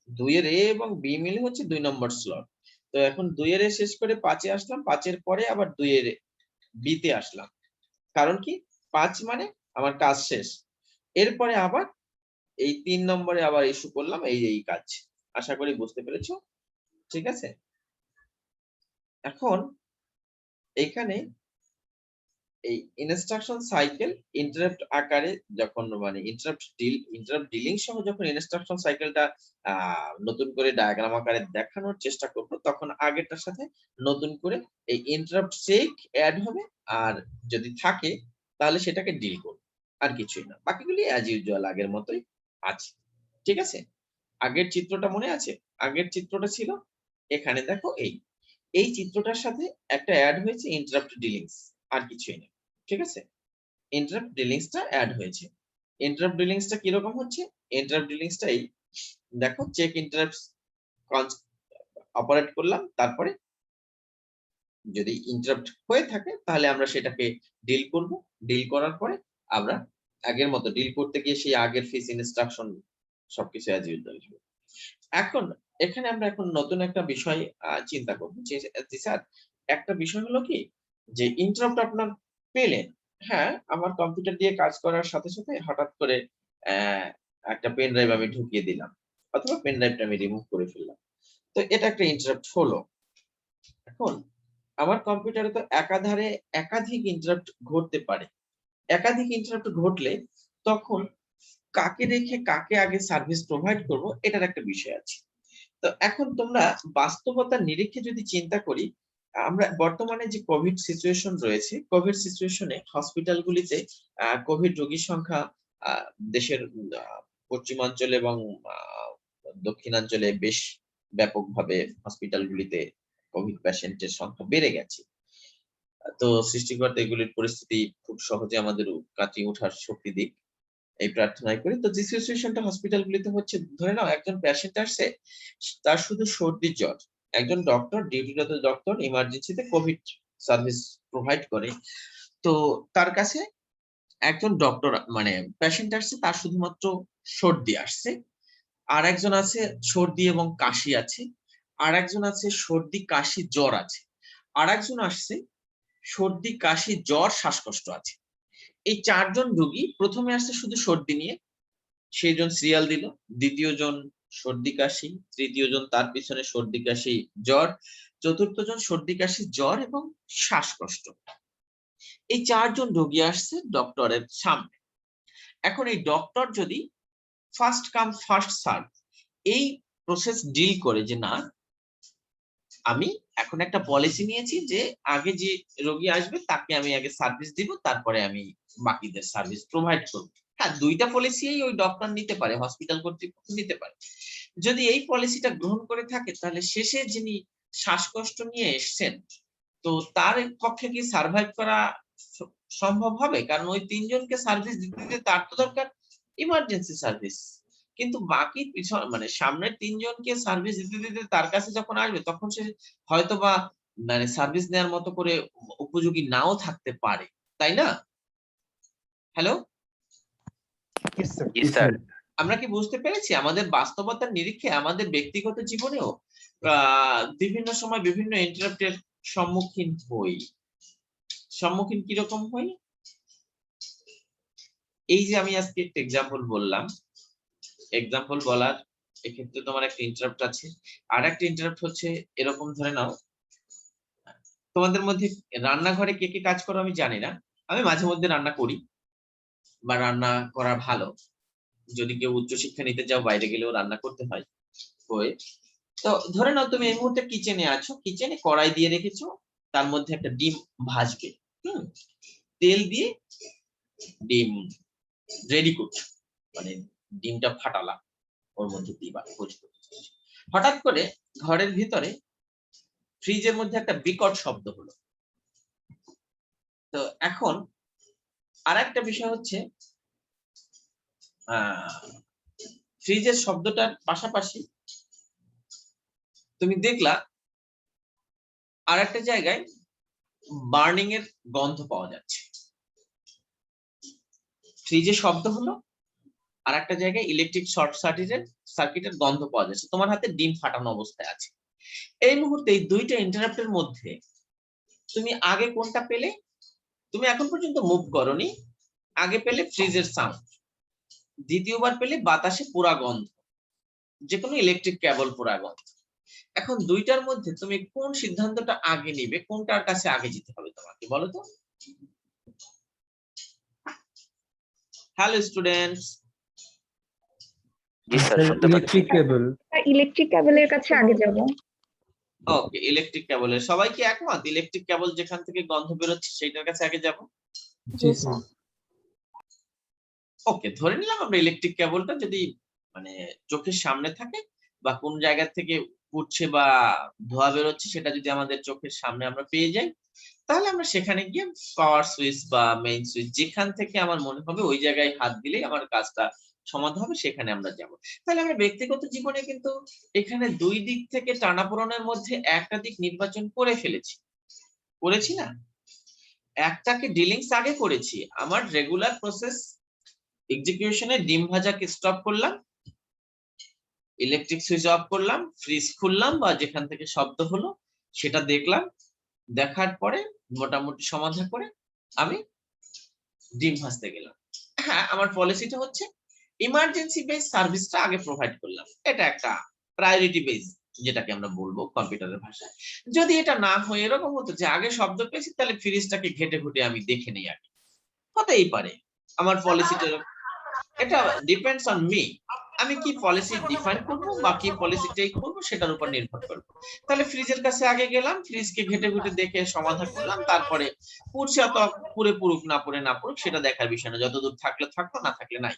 2 এর এ এবং বি মিলে হচ্ছে 2 নম্বর স্লট। তো এখন 2 এর এ শেষ করে 5 এ আসলাম, 5 এর পরে আবার 2 এর বি তে আসলাম। কারণ কি 5 মানে আমার কাজ শেষ। এরপরে আবার এই 3 নম্বরে আবার ইস্যু করলাম এই কাজ। আশা করি বুঝতে পেরেছো? ঠিক আছে? এখন এখানে এই ইনস্ট্রাকশন সাইকেল ইন্টারাপ্ট আকারে যখন মানে ইন্টারাপ্ট ডিলিং সহ যখন ইনস্ট্রাকশন সাইকেলটা নতুন করে ডায়াগ্রাম আকারে দেখানোর চেষ্টা করব, তখন আগেরটার সাথে নতুন করে এই ইন্টারাপ্ট চেক অ্যাড হবে, আর যদি থাকে তাহলে সেটাকে ডিল করব, আর কিছুই না। বাকিগুলি অ্যাজ ইউজুয়াল আগের মতোই আছে। ঠিক আছে? আগের চিত্রটা মনে আছে? আগের চিত্রটা ছিল এখানে দেখো এই চিত্রটার সাথে একটা অ্যাড হয়েছে ইন্টারাপ্ট ডিলিংস, আর কিছুই না। ঠিক আছে? ইন্টারাপ্ট ডিলিংসটা অ্যাড হয়েছে। ইন্টারাপ্ট ডিলিংসটা কি রকম হচ্ছে? ইন্টারাপ্ট ডিলিংসটাই দেখো চেক ইন্টারাপ্টস অপারেট করলাম, তারপরে যদি ইন্টারাপ্ট হয়ে থাকে তাহলে আমরা সেটাকে ডিল করব। ডিল করার পরে আমরা আগের মতো ডিল করতে গিয়ে সেই আগের ফিস ইনস্ট্রাকশন সবকিছু অ্যাজ ইউজুয়াল। এখন এখানে আমরা এখন নতুন একটা বিষয় চিন্তা করব যে স্যার একটা বিষয় হলো কি যে ইন্টারাপ্ট আপনার পেলেন, হ্যাঁ আমার কম্পিউটার দিয়ে কাজ করার সাথে সাথে হঠাৎ করে একটা পেন ড্রাইভ আমি ঢুকিয়ে দিলাম, অথবা পেন ড্রাইভটা আমি রিমুভ করে ফেললাম। তো এটা একটা ইন্টারাপ্ট হলো। এখন আমার কম্পিউটারে তো একাধারে একাধিক ইন্টারাপ্ট ঘটতে পারে। একাধিক ইন্টারাপ্ট ঘটলে তখন কাকে রেখে কাকে আগে সার্ভিস প্রোভাইড করব, এটার একটা বিষয় আছে। তো এখন তোমরা বাস্তবতার নিরিখে যদি চিন্তা করি, আমরা বর্তমানে যে কোভিড সিচুয়েশন রয়েছে, কোভিড সিচুয়েশনে হসপিটালগুলিতে কোভিড রোগীর সংখ্যা দেশের পশ্চিমাঞ্চলে এবং দক্ষিণাঞ্চলে বেশ ব্যাপকভাবে হসপিটালগুলিতে কোভিড পেশেন্টের সংখ্যা বেড়ে গেছে। তো সৃষ্টিকর্তা এগুলির পরিস্থিতি খুব সহজে আমাদের কাটিয়ে ওঠার শক্তি দিক, এই প্রার্থনাই করি। তো যে সিচুয়েশনটা হসপিটালগুলিতে হচ্ছে, ধরে নাও একজন পেশেন্ট আসছে, তার শুধু সর্দি জ্বর, একজন ডক্টর ডিউটিরত ডক্টর ইমার্জেন্সিতে কোভিড সার্ভিস প্রোভাইড করে, তো তার কাছে একজন ডক্টর মানে পেশেন্ট আসছে, তার শুধুমাত্র সর্দি আসছে, আর একজন আছে সর্দি এবং কাশি আছে, আর একজন আছে সর্দি কাশি জ্বর আছে, আর একজন আসছে সর্দি কাশি জ্বর শ্বাসকষ্ট আছে। এই 4 জন রোগী প্রথমে আসছে শুধু সর্দি নিয়ে, সেই জন সিরিয়াল দিল, দ্বিতীয় জন সর্দি কাশি, তৃতীয় জন তার পিছনে সর্দি কাশি জ্বর, চতুর্থ জন সর্দি কাশি জ্বর এবং শ্বাসকষ্ট। এই 4 জন রোগী আসছে ডক্টরের সামনে। এখন এই ডক্টর যদি ফার্স্ট কাম ফার্স্ট সার্ভ এই প্রসেস ডিল করে, যে না আমি এখন একটা পলিসি নিয়েছি যে আগে যে রোগী আসবে তাকে আমি আগে সার্ভিস দিব, তারপরে আমি বাকিদের সার্ভিস প্রোভাইড করব। হ্যাঁ, দুইটা পলিসি ওই ডক্টর নিতে পারে, হসপিটাল কর্তৃপক্ষ নিতে পারে। যদি এই পলিসিটা গ্রহণ করে থাকে, তাহলে শেষে যিনি শ্বাসকষ্ট নিয়ে এসেছেন, তো তার পক্ষে কি সার্ভাইভ করা সম্ভব হবে? কারণ ওই 3 জনকে সার্ভিস দিতে দিতে তার তো দরকার ইমার্জেন্সি সার্ভিস, কিন্তু বাকি মানে সামনের 3 জনকে সার্ভিস দিতে দিতে তার কাছে যখন আসবে, তখন সে হয়তোবা মানে সার্ভিস নেওয়ার মতো করে উপযোগী নাও থাকতে পারে, তাই না? হ্যালো, জি স্যার। আমরা কি বুঝতে পেরেছি? আমাদের বাস্তবতার নিরিখে আমাদের ব্যক্তিগত জীবনেও বিভিন্ন সময় বিভিন্ন ইন্টারাপ্টের সম্মুখীন হই। সম্মুখীন কিরকম হই? এই যে আমি আজকে একটা এক্সাম্পল বললাম, এক্সাম্পল বলার এক্ষেত্রে তোমার একটা ইন্টারাপ্ট আছে, আর একটা ইন্টারাপ্ট হচ্ছে এরকম, ধরে নাও তোমাদের মধ্যে রান্নাঘরে কে কে কাজ করো আমি জানি না, আমি মাঝে মধ্যে রান্না করি বা রান্না করা ভালো। যদি কেউ উচ্চশিক্ষা নিতে যাও, বাইরে গেলেও রান্না করতে হয়। তো ধরে নাও তুমি এই মুহূর্তে কিচেনে আছো, কিচেনে কড়াই দিয়ে রেখেছো, তার মধ্যে একটা ডিম ভাজবে, তেল দিয়ে ডিম রেডি করছো, মানে ডিমটা ফাটালা, ওর মধ্যে দিবা, হঠাৎ করে ঘরের ভিতরে ফ্রিজের মধ্যে একটা বিকট শব্দ হলো। তো এখন আর একটা বিষয় হচ্ছে ফ্রিজের শব্দটার পাশাপাশি তুমি দেখলা আর একটা জায়গায় বার্নিং এর গন্ধ পাওয়া যাচ্ছে। ফ্রিজে শব্দ হলো, আর একটা জায়গায় ইলেকট্রিক শর্ট সার্কিটের গন্ধ পাওয়া যাচ্ছে। তোমার হাতে ডিম ফাটানো অবস্থায় আছে। এই মুহূর্তে এই দুইটা ইন্টারাপ্টের মধ্যে তুমি আগে কোনটা পেলে? তুমি এখন পর্যন্ত মুভ করনি। আগে পেলে ফ্রিজের সাউন্ড, দ্বিতীয়বার পেলে বাতাসে পোড়া গন্ধ, যে কোনো ইলেকট্রিক কেবল পোড়া গন্ধ। এখন দুইটার মধ্যে তুমি কোন সিদ্ধান্তটা আগে নিবে, কোনটার কাছে আগে যেতে হবে তোমাকে, বলো তো? Hello students. জি স্যার, শুনতে পাচ্ছি। ইলেকট্রিক কেবল। ইলেকট্রিক কেবলের কাছে আগে যাব। ওকে, ইলেকট্রিক কেবলের সবাই কি একমত? ইলেকট্রিক কেবল যেখান থেকে গন্ধ বেরোচ্ছে সেইটার কাছে আগে যাব। জি স্যার। ওকে, ধরে নিলাম আমরা ইলেকট্রিক কেবলটা যদি মানে চোখের সামনে থাকে বা কোন জায়গা থেকে উঠছে বা ধোঁয়া বেরোচ্ছে সেটা যদি আমাদের চোখের সামনে আমরা পেয়ে যাই, তাহলে আমরা সেখানে গিয়ে পাওয়ার সুইচ বা মেইন সুইচ যেখান থেকে আমার মনে হবে ওই জায়গায় হাত দিলেই আমার কাজটা সমাধান হবে, সেখানে আমরা যাব। তাহলে আমরা ব্যক্তিগত জীবনে কিন্তু এখানে দুই দিক থেকে টানাপোড়েনের মধ্যে একটা দিক নির্বাচন করে ফেলেছি, করেছি না? একটাকে ডিলিংস আগে করেছি, আমার রেগুলার প্রসেস এক্সিকিউশনে ডিম ভাজাকে স্টপ করলাম, ইলেকট্রিক সুইচ অফ করলাম, ফ্রিজ খুললাম বা যেখান থেকে শব্দ হলো সেটা দেখলাম, দেখার পরে মোটামুটি সমাধান করে আমি ডিম ভাজতে গেলাম। হ্যাঁ, আমার পলিসিটা হচ্ছে ইমার্জেন্সি বেস সার্ভিসটা আগে প্রোভাইড করলাম। এটা একটা প্রায়োরিটি বেস, যেটাকে আমরা বলবো কম্পিউটারের ভাষায়। যদি এটা না হয় এরকম হতো যে আগে শব্দ পেয়েছি, তাহলে ফ্রিজটাকে ঘেটে ঘুটে আমি দেখে নেই আগে, হতেই পারে। আমার পলিসিটা, এটা ডিপেন্ডস অন মি। আমি কি পলিসি ডিফাইন করব বা কি পলিসি টেক করব সেটার উপর নির্ভর করবে। তাহলে ফ্রিজের কাছে আগে গেলাম, ফ্রিজকে ঘেটে ঘুটে দেখে সমাধান করলাম, তারপরে পুড়ছে অত পুরে পুরুক না পুড়ুক সেটা দেখার বিষয় না, যতদূর থাকলে থাকলো, না থাকলে নাই।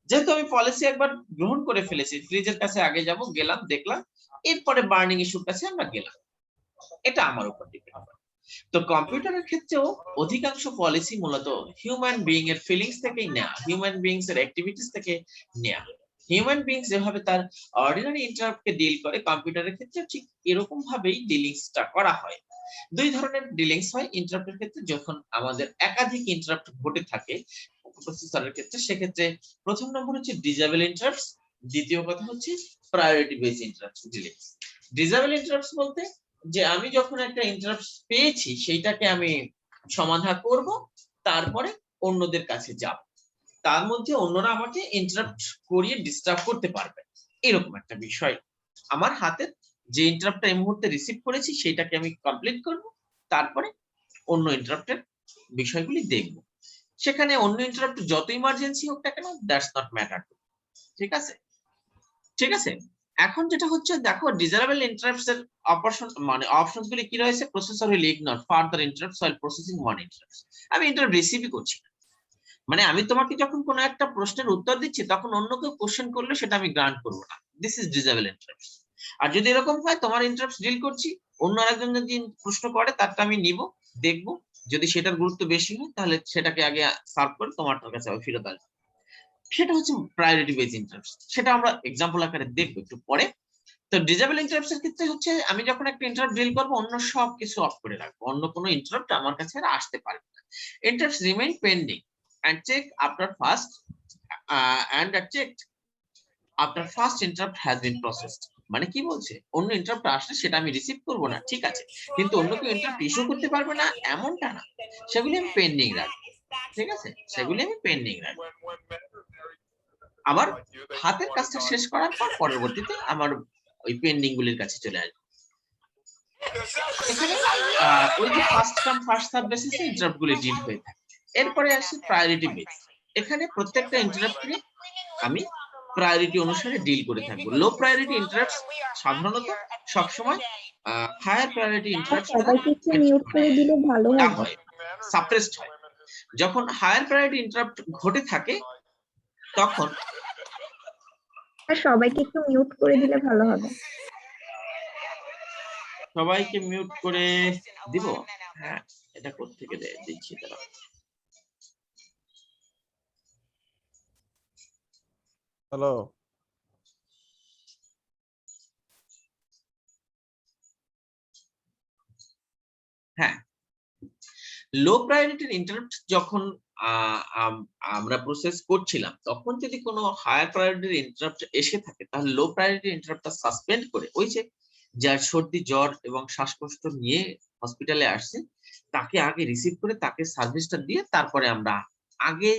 যেহেতু আমি পলিসি একবার গ্রহণ করে ফেলেছি, ফ্রিজের কাছে আগে যাব, গেলাম, দেখলাম, এরপরে বার্নিং ইস্যুর কাছে আমরা গেলাম। এটা আমার উপর ডিপেন্ড করে। তো কম্পিউটারের ক্ষেত্রেও অধিকাংশ পলিসি মূলত হিউম্যান বিইং এর ফিলিংস থেকেই নেওয়া, হিউম্যান বিইংস এর অ্যাক্টিভিটিস থেকে নেওয়া। হিউম্যান বিইংস যেভাবে তার অর্ডিনারি ইন্টারাপ্টকে ডিল করে, কম্পিউটারের ক্ষেত্রে ঠিক এরকম ভাবেই ডিলিংসটা করা হয়। দুই ধরনের ডিলিংস হয় ইন্টারাপ্টের ক্ষেত্রে। যখন আমাদের একাধিক ইন্টারাপ্ট ঘটে থাকে প্রসেসরের ক্ষেত্রে, সেক্ষেত্রে প্রথম নম্বর হচ্ছে ডিসেবল ইন্টারাপ্টস, দ্বিতীয় কথা হচ্ছে priority base interrupts dealings. Disable interrupts বলতে যে আমি যখন একটা ইন্টারাপ্ট পেয়েছি সেইটাকে আমি সমাধান করব, তারপরে অন্যদের কাছে যাব, তার মধ্যে অন্যরা আমাকে ইন্টারাপ্ট করিয়ে ডিস্টার্ব করতে পারবে, এরকম একটা বিষয়। আমার হাতে যে ইন্টারাপ্টটা এই মুহূর্তে রিসিভ করেছি সেইটাকে আমি কমপ্লিট করব, তারপরে অন্য ইন্টারাপ্টের বিষয়গুলি দেখব। সেখানে অন্য ইন্টারাপ্ট যত ইমার্জেন্সি হোক না কেন, দ্যাটস নট ম্যাটার। ঠিক আছে, ঠিক আছে। এখন যেটা হচ্ছে দেখো, ডিজারেবল ইন্টারাপ্টস এর অপশনস গুলি কি রয়েছে? Processor will ignore further interrupts while processing one interrupt. আমি ইন্টারাপ্ট রিসিভই করছি না, মানে আমি তোমাকে যখন কোনো একটা প্রশ্নের উত্তর দিচ্ছি তখন অন্য কেউ কোশ্চেন করলে সেটা আমি গ্রান্ট করব না, দিস ইজ ডিজেবল ইন্টারাপ্টস। আর যদি এরকম হয় তোমার ইন্টারাপ্টস ডিল করছি, অন্য আরেকজন যদি প্রশ্ন করে তারটা আমি নিব, দেখব, যদি সেটার গুরুত্ব বেশি হয় তাহলে সেটাকে আগে সার্ভ করে তোমার কাছে আবার ফেরত আসবে। সেটা হচ্ছে প্রায়োরিটি বেস ইন্টারাপ্টস, সেটা আমরা এক্সাম্পল আকারে দেখবো একটু পরে। তো ডিসেবল ইন্টারাপ্টস এর ক্ষেত্রে হচ্ছে আমি যখন একটা ইন্টারাপ্ট ডিল করব, অন্য সব কিছু অফ করে রাখবো, অন্য কোনো ইন্টারাপ্ট আমার কাছে আর আসতে পারবে না। Interrupts remain pending and check after first checked after first interrupt has been processed। মানে কি বলছে? অন্য ইন্টারাপ্ট আসলে সেটা আমি রিসিভ করব না, ঠিক আছে, কিন্তু অন্য কেউ ইন্টারাপ্ট ইস্যু করতে পারবে না এমনটা না, সেগুলি আমি পেন্ডিং রাখবো। ঠিক আছে, সেগুলি আমি পেন্ডিং রাখবো। আবার হাতের কাজটা শেষ করার পর পরবর্তীতে আমার ওই পেন্ডিং গুলির কাছে চলে আসবে। এখানে ওই যে ফার্স্ট কাম ফার্স্ট সার্ভ বেসিসে ইন্টারাপ্ট গুলি ডিল হয়ে থাকে। এরপরে আসে প্রায়োরিটি বেস। এখানে প্রত্যেকটা ইন্টারাপ্টকে আমি প্রায়োরিটি অনুসারে ডিল করে থাকবো। লো প্রায়োরিটি ইন্টারাপ্টস সাধারণত সবসময় হায়ার প্রায়োরিটি ইন্টারাপ্টস সবাইকে একটু মিউট করে দিলে ভালো হবে। সাপ্রেসড হয়। যখন হায়ার প্রায়োরিটি ইন্টারাপ্ট ঘটে থাকে তখন সবাইকে একটু মিউট করে দিলে ভালো হবে। সবাইকে মিউট করে দিব। হ্যাঁ, এটা কোত্থেকে দিচ্ছি তারা। হ্যালো, হ্যাঁ, লো প্রায়োরিটির ইন্টারাপ্ট যখন আমরা প্রসেস করছিলাম, তখন যদি কোনো হায়ার প্রায়োরিটির ইন্টারাপ্ট এসে থাকে, তাহলে লো প্রায়োরিটির ইন্টারাপ্টটা সাসপেন্ড করে ওই যে যার সর্দি জ্বর এবং শ্বাসকষ্ট নিয়ে হসপিটালে আসছে, তাকে আগে রিসিভ করে তাকে সার্ভিসটা দিয়ে তারপরে আমরা আগে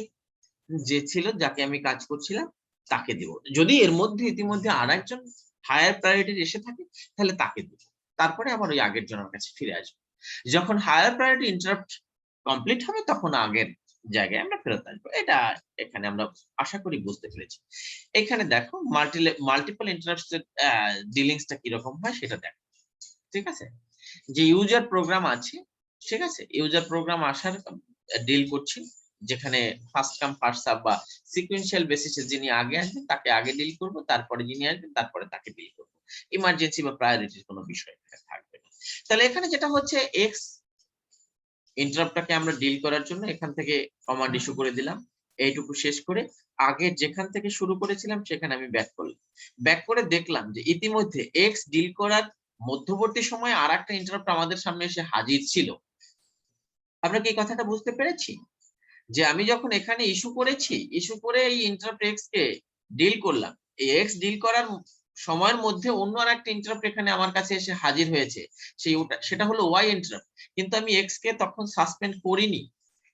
যে ছিল যাকে আমি কাজ করছিলাম তাকে দেব। যদি এর মধ্যে ইতিমধ্যে আরেকজন হায়ার প্রায়োরিটির এসে থাকে, তাহলে তাকে দেব। তারপরে আবার ওই আগের জনের কাছে ফিরে আসবো। যখন হায়ার প্রায়োরিটি ইন্টারাপ্ট কমপ্লিট হবে, তখন আগের জায়গায় আমরা ফেরত আসবো। এটা এখানে আমরা আশা করি বুঝতে পেরেছি। এখানে দেখো মাল্টিপল ইন্টারাপ্টস এর ডিলিংসটা কিরকম হয় সেটা দেখো। ঠিক আছে, যে ইউজার প্রোগ্রাম আছে, ঠিক আছে, ইউজার প্রোগ্রাম আসার ডিল করছি, যেখানে ফার্স্ট কাম ফার্স্ট সার্ভ বা সিকোয়েন্সিয়াল বেসিসে যিনি আগে আসবেন তাকে আগে ডিল করব, তারপরে যিনি আসবেন তারপরে তাকে ডিল করব। ইমার্জেন্সি বা প্রায়োরিটির কোনো বিষয় থাকবে না। তাহলে এখানে যেটা হচ্ছে, এক্স ইন্টারাপ্টটাকে আমরা ডিল করার জন্য এখান থেকে কমান্ড ইস্যু করে দিলাম। এইটুকু শেষ করে আগে যেখান থেকে শুরু করেছিলাম সেখানে আমি ব্যাক করলাম। ব্যাক করে দেখলাম যে ইতিমধ্যে এক্স ডিল করার মধ্যবর্তী সময়ে আরেকটা ইন্টারাপ্ট আমাদের সামনে এসে হাজির ছিল। আমরা কি এই কথাটা বুঝতে পেরেছি? যে আমি যখন এখানে ইস্যু করেছি, ইস্যু করে এই ইন্টারাপ্ট এক্স কে ডিল করলাম, এই এক্স ডিল করার সময়ের মধ্যে অন্য আরেকটা ইন্টারাপ্ট এখানে আমার কাছে এসে হাজির হয়েছে, সেটা হলো ওয়াই ইন্টারাপ্ট। কিন্তু আমি এক্স কে তখন সাসপেন্ড করিনি।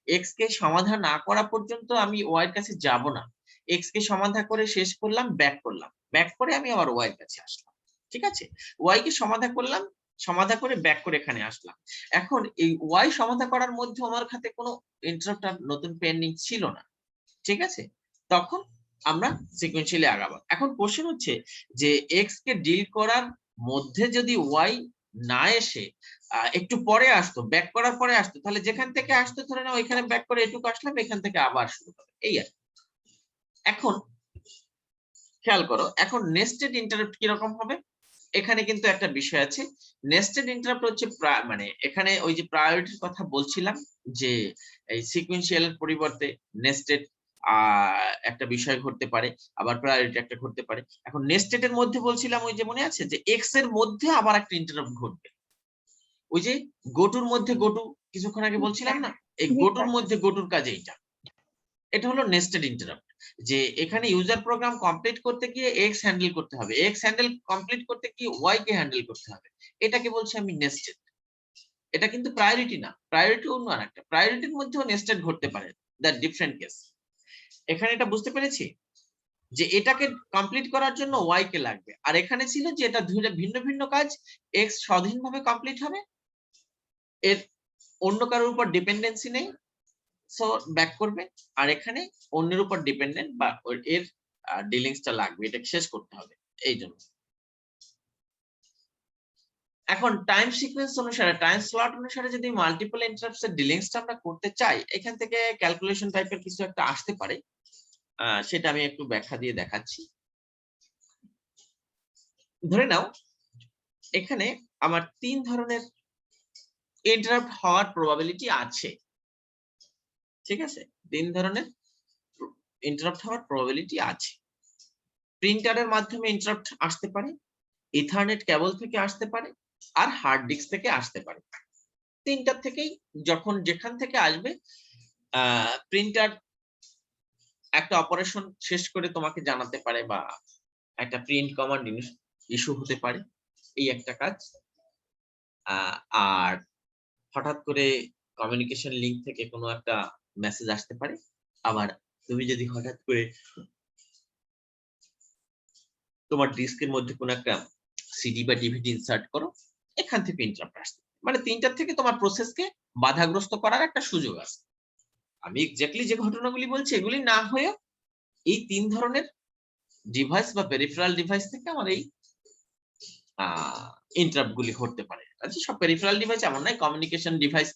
এক্স কে সমাধান না করা পর্যন্ত আমি ওয়াই এর কাছে যাব না। এক্স কে সমাধান করে শেষ করলাম, ব্যাক করলাম, ব্যাক করে আমি আবার ওয়াই এর কাছে আসলাম। ঠিক আছে, ওয়াই কে সমাধান করলাম, সমাধান করে ব্যাক করে এখানে আসলাম। এখন এই ওয়াই সমাধান করার মধ্যে আমার হাতে কোনো ইন্টারাপ্ট নতুন পেন্ডিং ছিল না। ঠিক আছে, তখন আমরা সিকোয়েন্সিয়ালি আগাবো। এখন কোশ্চেন হচ্ছে যে এক্স কে ডিল করার মধ্যে যদি ওয়াই না এসে একটু পরে আসতো, ব্যাক করার পরে আসতো, তাহলে যেখান থেকে আসতো ধরে নাও এখানে ব্যাক করে এটুকু আসলাম, এখান থেকে আবার শুরু হবে, এই আর। এখন খেয়াল করো, এখন নেস্টেড ইন্টারাপ্ট কিরকম হবে। এখানে কিন্তু একটা বিষয় আছে। নেস্টেড ইন্টারাপ্ট হচ্ছে মানে এখানে ওই যে প্রায়োরিটির কথা বলছিলাম, যে এই সিকোয়েন্সিয়াল এর পরিবর্তে নেস্টেড একটা বিষয় ঘটতে পারে, আবার প্রায়োরিটি একটা ঘটতে পারে। এখন নেস্টেড এর মধ্যে বলছিলাম, ওই যে মনে আছে যে এক্স এর মধ্যে আবার একটা ইন্টারাপ্ট ঘটবে। ওই যে গোটুর মধ্যে গোটু কিছুক্ষণ আগে বলছিলাম না, এই জি গোটুর স্যার। মধ্যে গোটুর কাজ এইটা। এটা হলো নেস্টেড ইন্টারাপ্ট, যে এখানে ইউজার প্রোগ্রাম কমপ্লিট করতে গিয়ে এক্স হ্যান্ডেল করতে হবে, এক্স হ্যান্ডেল কমপ্লিট করতে গিয়ে ওয়াই কে হ্যান্ডেল করতে হবে। এটাকে বলছি আমি নেস্টেড। এটা কিন্তু প্রায়োরিটি না, প্রায়োরিটি অন্য আরেকটা। প্রায়োরিটির মধ্যেও নেস্টেড ঘটতে পারে, দ্যাট ডিফারেন্ট কেস। এখানে এটা বুঝতে পেরেছি যে এটাকে কমপ্লিট করার জন্য ওয়াই কে লাগবে, আর এখানে ছিল যে এটা দুইটা ভিন্ন ভিন্ন কাজ, এক্স স্বাধীনভাবে কমপ্লিট হবে, এর অন্য কারোর উপর ডিপেন্ডেন্সি নেই, সো ব্যাক করবে। আর এখানে অন্যের উপর ডিপেন্ডেন্ট বা এর ডিলিংসটা লাগবে, এটাকে শেষ করতে হবে, এই জন্য। এখন টাইম সিকোয়েন্স অনুসারে, টাইম স্লট অনুসারে যদি মাল্টিপল ইন্টারাপ্টস এর ডিলিংসটা আমরা করতে চাই, এখান থেকে ক্যালকুলেশন টাইপের কিছু একটা আসতে পারে। সেটা আমি একটু ব্যাখ্যা দিয়ে দেখাচ্ছি। ধরে নাও এখানে আমার 3 ধরনের ইন্টারাপ্ট হওয়ার প্রবাবিলিটি আছে। ঠিক আছে, 3 ধরনের ইন্টারাপ্ট হওয়ার প্রবাবিলিটি আছে। প্রিন্টারের মাধ্যমে ইন্টারাপ্ট আসতে পারে, ইথারনেট কেবল থেকে আসতে পারে, আর হার্ড ডিস্ক থেকে আসতে পারে। তিনটার থেকেই যখন যেখান থেকে আসবে, প্রিন্টার একটা অপারেশন শেষ করে তোমাকে জানাতে পারে, বা একটা প্রিন্ট কমান্ড ইস্যু হতে পারে, এই একটা কাজ। আর হঠাৎ করে কমিউনিকেশন লিংক থেকে কোনো একটা মেসেজ আসতে পারে। আবার তুমি যদি হঠাৎ করে তোমার ডিস্কের মধ্যে কোনো একটা সিডি বা ডিভিডি ইনসার্ট করো, এখান থেকে ইন্টারাপ্ট আসতে পারে। মানে তিনটার থেকে তোমার প্রসেসকে বাধাগ্রস্ত করার একটা সুযোগ আছে। আমি এক্স্যাক্টলি যে ঘটনাগুলি বলছি এগুলি না হয়ে এই 3 ধরনের ডিভাইস বা পেরিফেরাল ডিভাইস থেকে আমার এই ইন্টারাপ্ট গুলি ঘটতে পারে। আচ্ছা, সব পেরিফেরাল ডিভাইস এমন নয়, কমিউনিকেশন ডিভাইস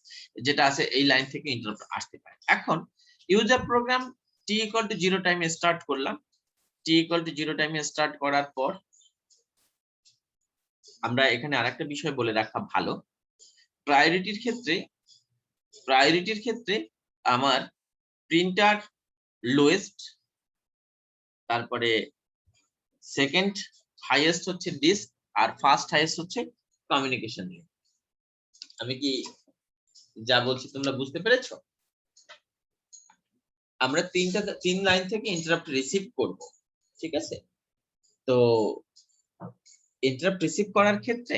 যেটা আছে এই লাইন থেকে ইন্টারাপ্ট আসতে পারে। এখন ইউজার প্রোগ্রাম t=0 টাইমে স্টার্ট করলাম। t=0 টাইমে স্টার্ট করার পর আমরা এখানে আরেকটা বিষয় বলে রাখা ভালো। প্রায়োরিটির ক্ষেত্রে আমার প্রিন্টার লোয়েস্ট, তারপরে সেকেন্ড হাইয়েস্ট হচ্ছে ডিস্ক, আর ফার্স্ট হাইয়েস্ট হচ্ছে কমিউনিকেশন লিংক। আমি কি যা বলছি তোমরা বুঝতে পেরেছো? আমরা তিন লাইন থেকে ইন্টারাপ্ট রিসিভ করব, ঠিক আছে? তো ইন্টারাপ্ট রিসিভ করার ক্ষেত্রে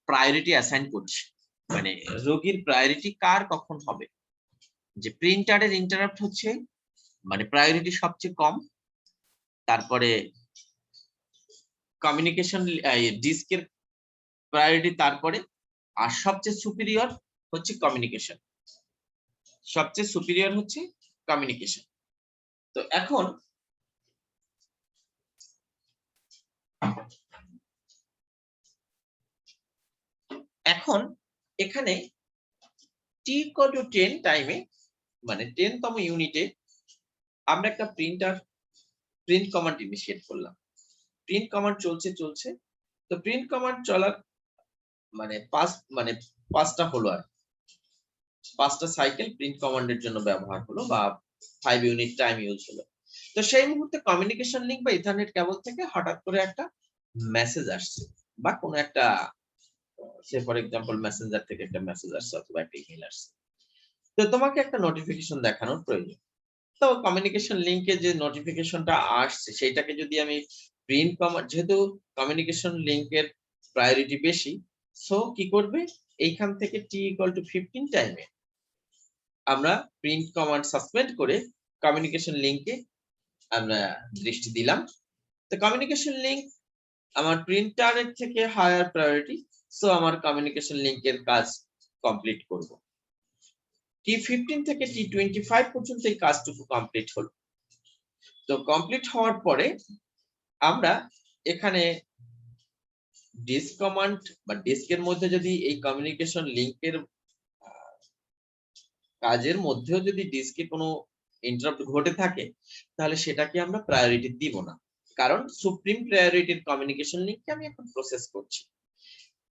প্রায়োরিটি অ্যাসাইন করছি, মানে রোগীর প্রায়োরিটি কার কখন হবে। যে প্রিন্টারের ইন্টারাপ্ট হচ্ছে মানে প্রায়োরিটি সবচেয়ে কম, তারপরে কমিউনিকেশন ডিস্কের প্রায়োরিটি তারপরে, আর সবচেয়ে সুপিরিয়র হচ্ছে কমিউনিকেশন, সবচেয়ে সুপিরিয়র হচ্ছে কমিউনিকেশন। তো এখন এখানে t=10 টাইমে মানে 10তম ইউনিটে আমরা একটা প্রিন্ট কমান্ড ইনিশিয়েট করলাম। প্রিন্ট কমান্ড চলছে, তো প্রিন্ট কমান্ড চলার মানে পাঁচটা হলো, আর 5টা সাইকেল প্রিন্ট কমান্ডের জন্য ব্যবহার হলো, বা 5 ইউনিট টাইম ইউজ হলো। তো সেই মুহূর্তে কমিউনিকেশন লিংক বা ইথারনেট কেবল থেকে হঠাৎ করে একটা মেসেজ আসছে, বা কোনো একটা সে ফর এক্সাম্পল মেসেঞ্জার থেকে একটা মেসেজ আসছে অথবা একটা ইমেল আসছে। তো তোমাকে একটা নোটিফিকেশন দেখানোর প্রয়োজন। তো কমিউনিকেশন লিংকে যে নোটিফিকেশনটা আসছে সেটাকে যদি আমি প্রিন্ট কমান্ড, যেহেতু কমিউনিকেশন লিংকের প্রায়োরিটি বেশি, সো কি করবে, এইখান থেকে t=15 টাইমে আমরা প্রিন্ট কমান্ড সাসপেন্ড করে কমিউনিকেশন লিংকে আমরা দৃষ্টি দিলাম। তো কমিউনিকেশন লিংক আমার প্রিন্টারের থেকে হায়ার প্রায়োরিটি, সো আমার কমিউনিকেশন লিংকের কাজ কমপ্লিট করব। t15 থেকে t25 পর্যন্ত এই কাজটুকু কমপ্লিট হলো। তো কমপ্লিট হওয়ার পরে আমরা এখানে ডিস্ক কমান্ড বা ডিস্কের মধ্যে যদি এই কমিউনিকেশন লিংকের কাজের মধ্যেও যদি ডিস্কে কোনো ইন্টারাপ্ট ঘটে থাকে, তাহলে সেটাকে আমরা প্রায়োরিটি দিব না, কারণ সুপ্রিম প্রায়োরিটির কমিউনিকেশন লিংককে আমি এখন প্রসেস করছি।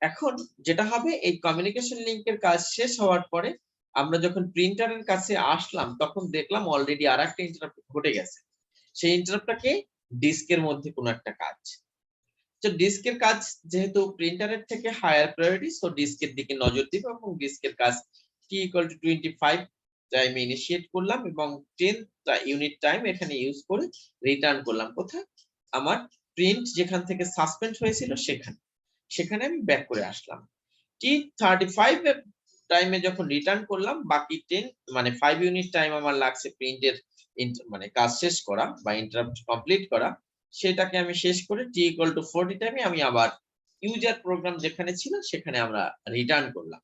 এখন যেটা হবে, এই কমিউনিকেশন লিংকের কাজ শেষ হওয়ার পরে আমরা যখন প্রিন্টারের কাছে আসলাম, তখন দেখলাম অলরেডি আরেকটা ইন্টারাপ্ট ঘটে গেছে। সেই ইন্টারাপ্টটাকে ডিস্কের মধ্যে কোনো একটা কাজ। তো ডিস্কের কাজ যেহেতু প্রিন্টারের থেকে হায়ার প্রায়োরিটি, সো ডিস্কের দিকে নজর দিব এবং ডিস্কের কাজ t=25 টাইমে ইনিশিয়েট করলাম এবং 10 ইউনিট টাইম এখানে ইউজ করে রিটার্ন করলাম কোথায়, আমার প্রিন্ট যেখান থেকে সাসপেন্ড হয়েছিল সেখানে আমি ব্যাক করে আসলাম। t35 টাইমে যখন রিটার্ন করলাম, বাকি 10 মানে 5 ইউনিট টাইম আমার লাগছে প্রিন্টের মানে কাজ শেষ করা বা ইন্টারাপ্ট কমপ্লিট করা, সেটাকে আমি শেষ করে t=40 টাইমে আমি আবার ইউজার প্রোগ্রাম যেখানে ছিল সেখানে আমরা রিটার্ন করলাম।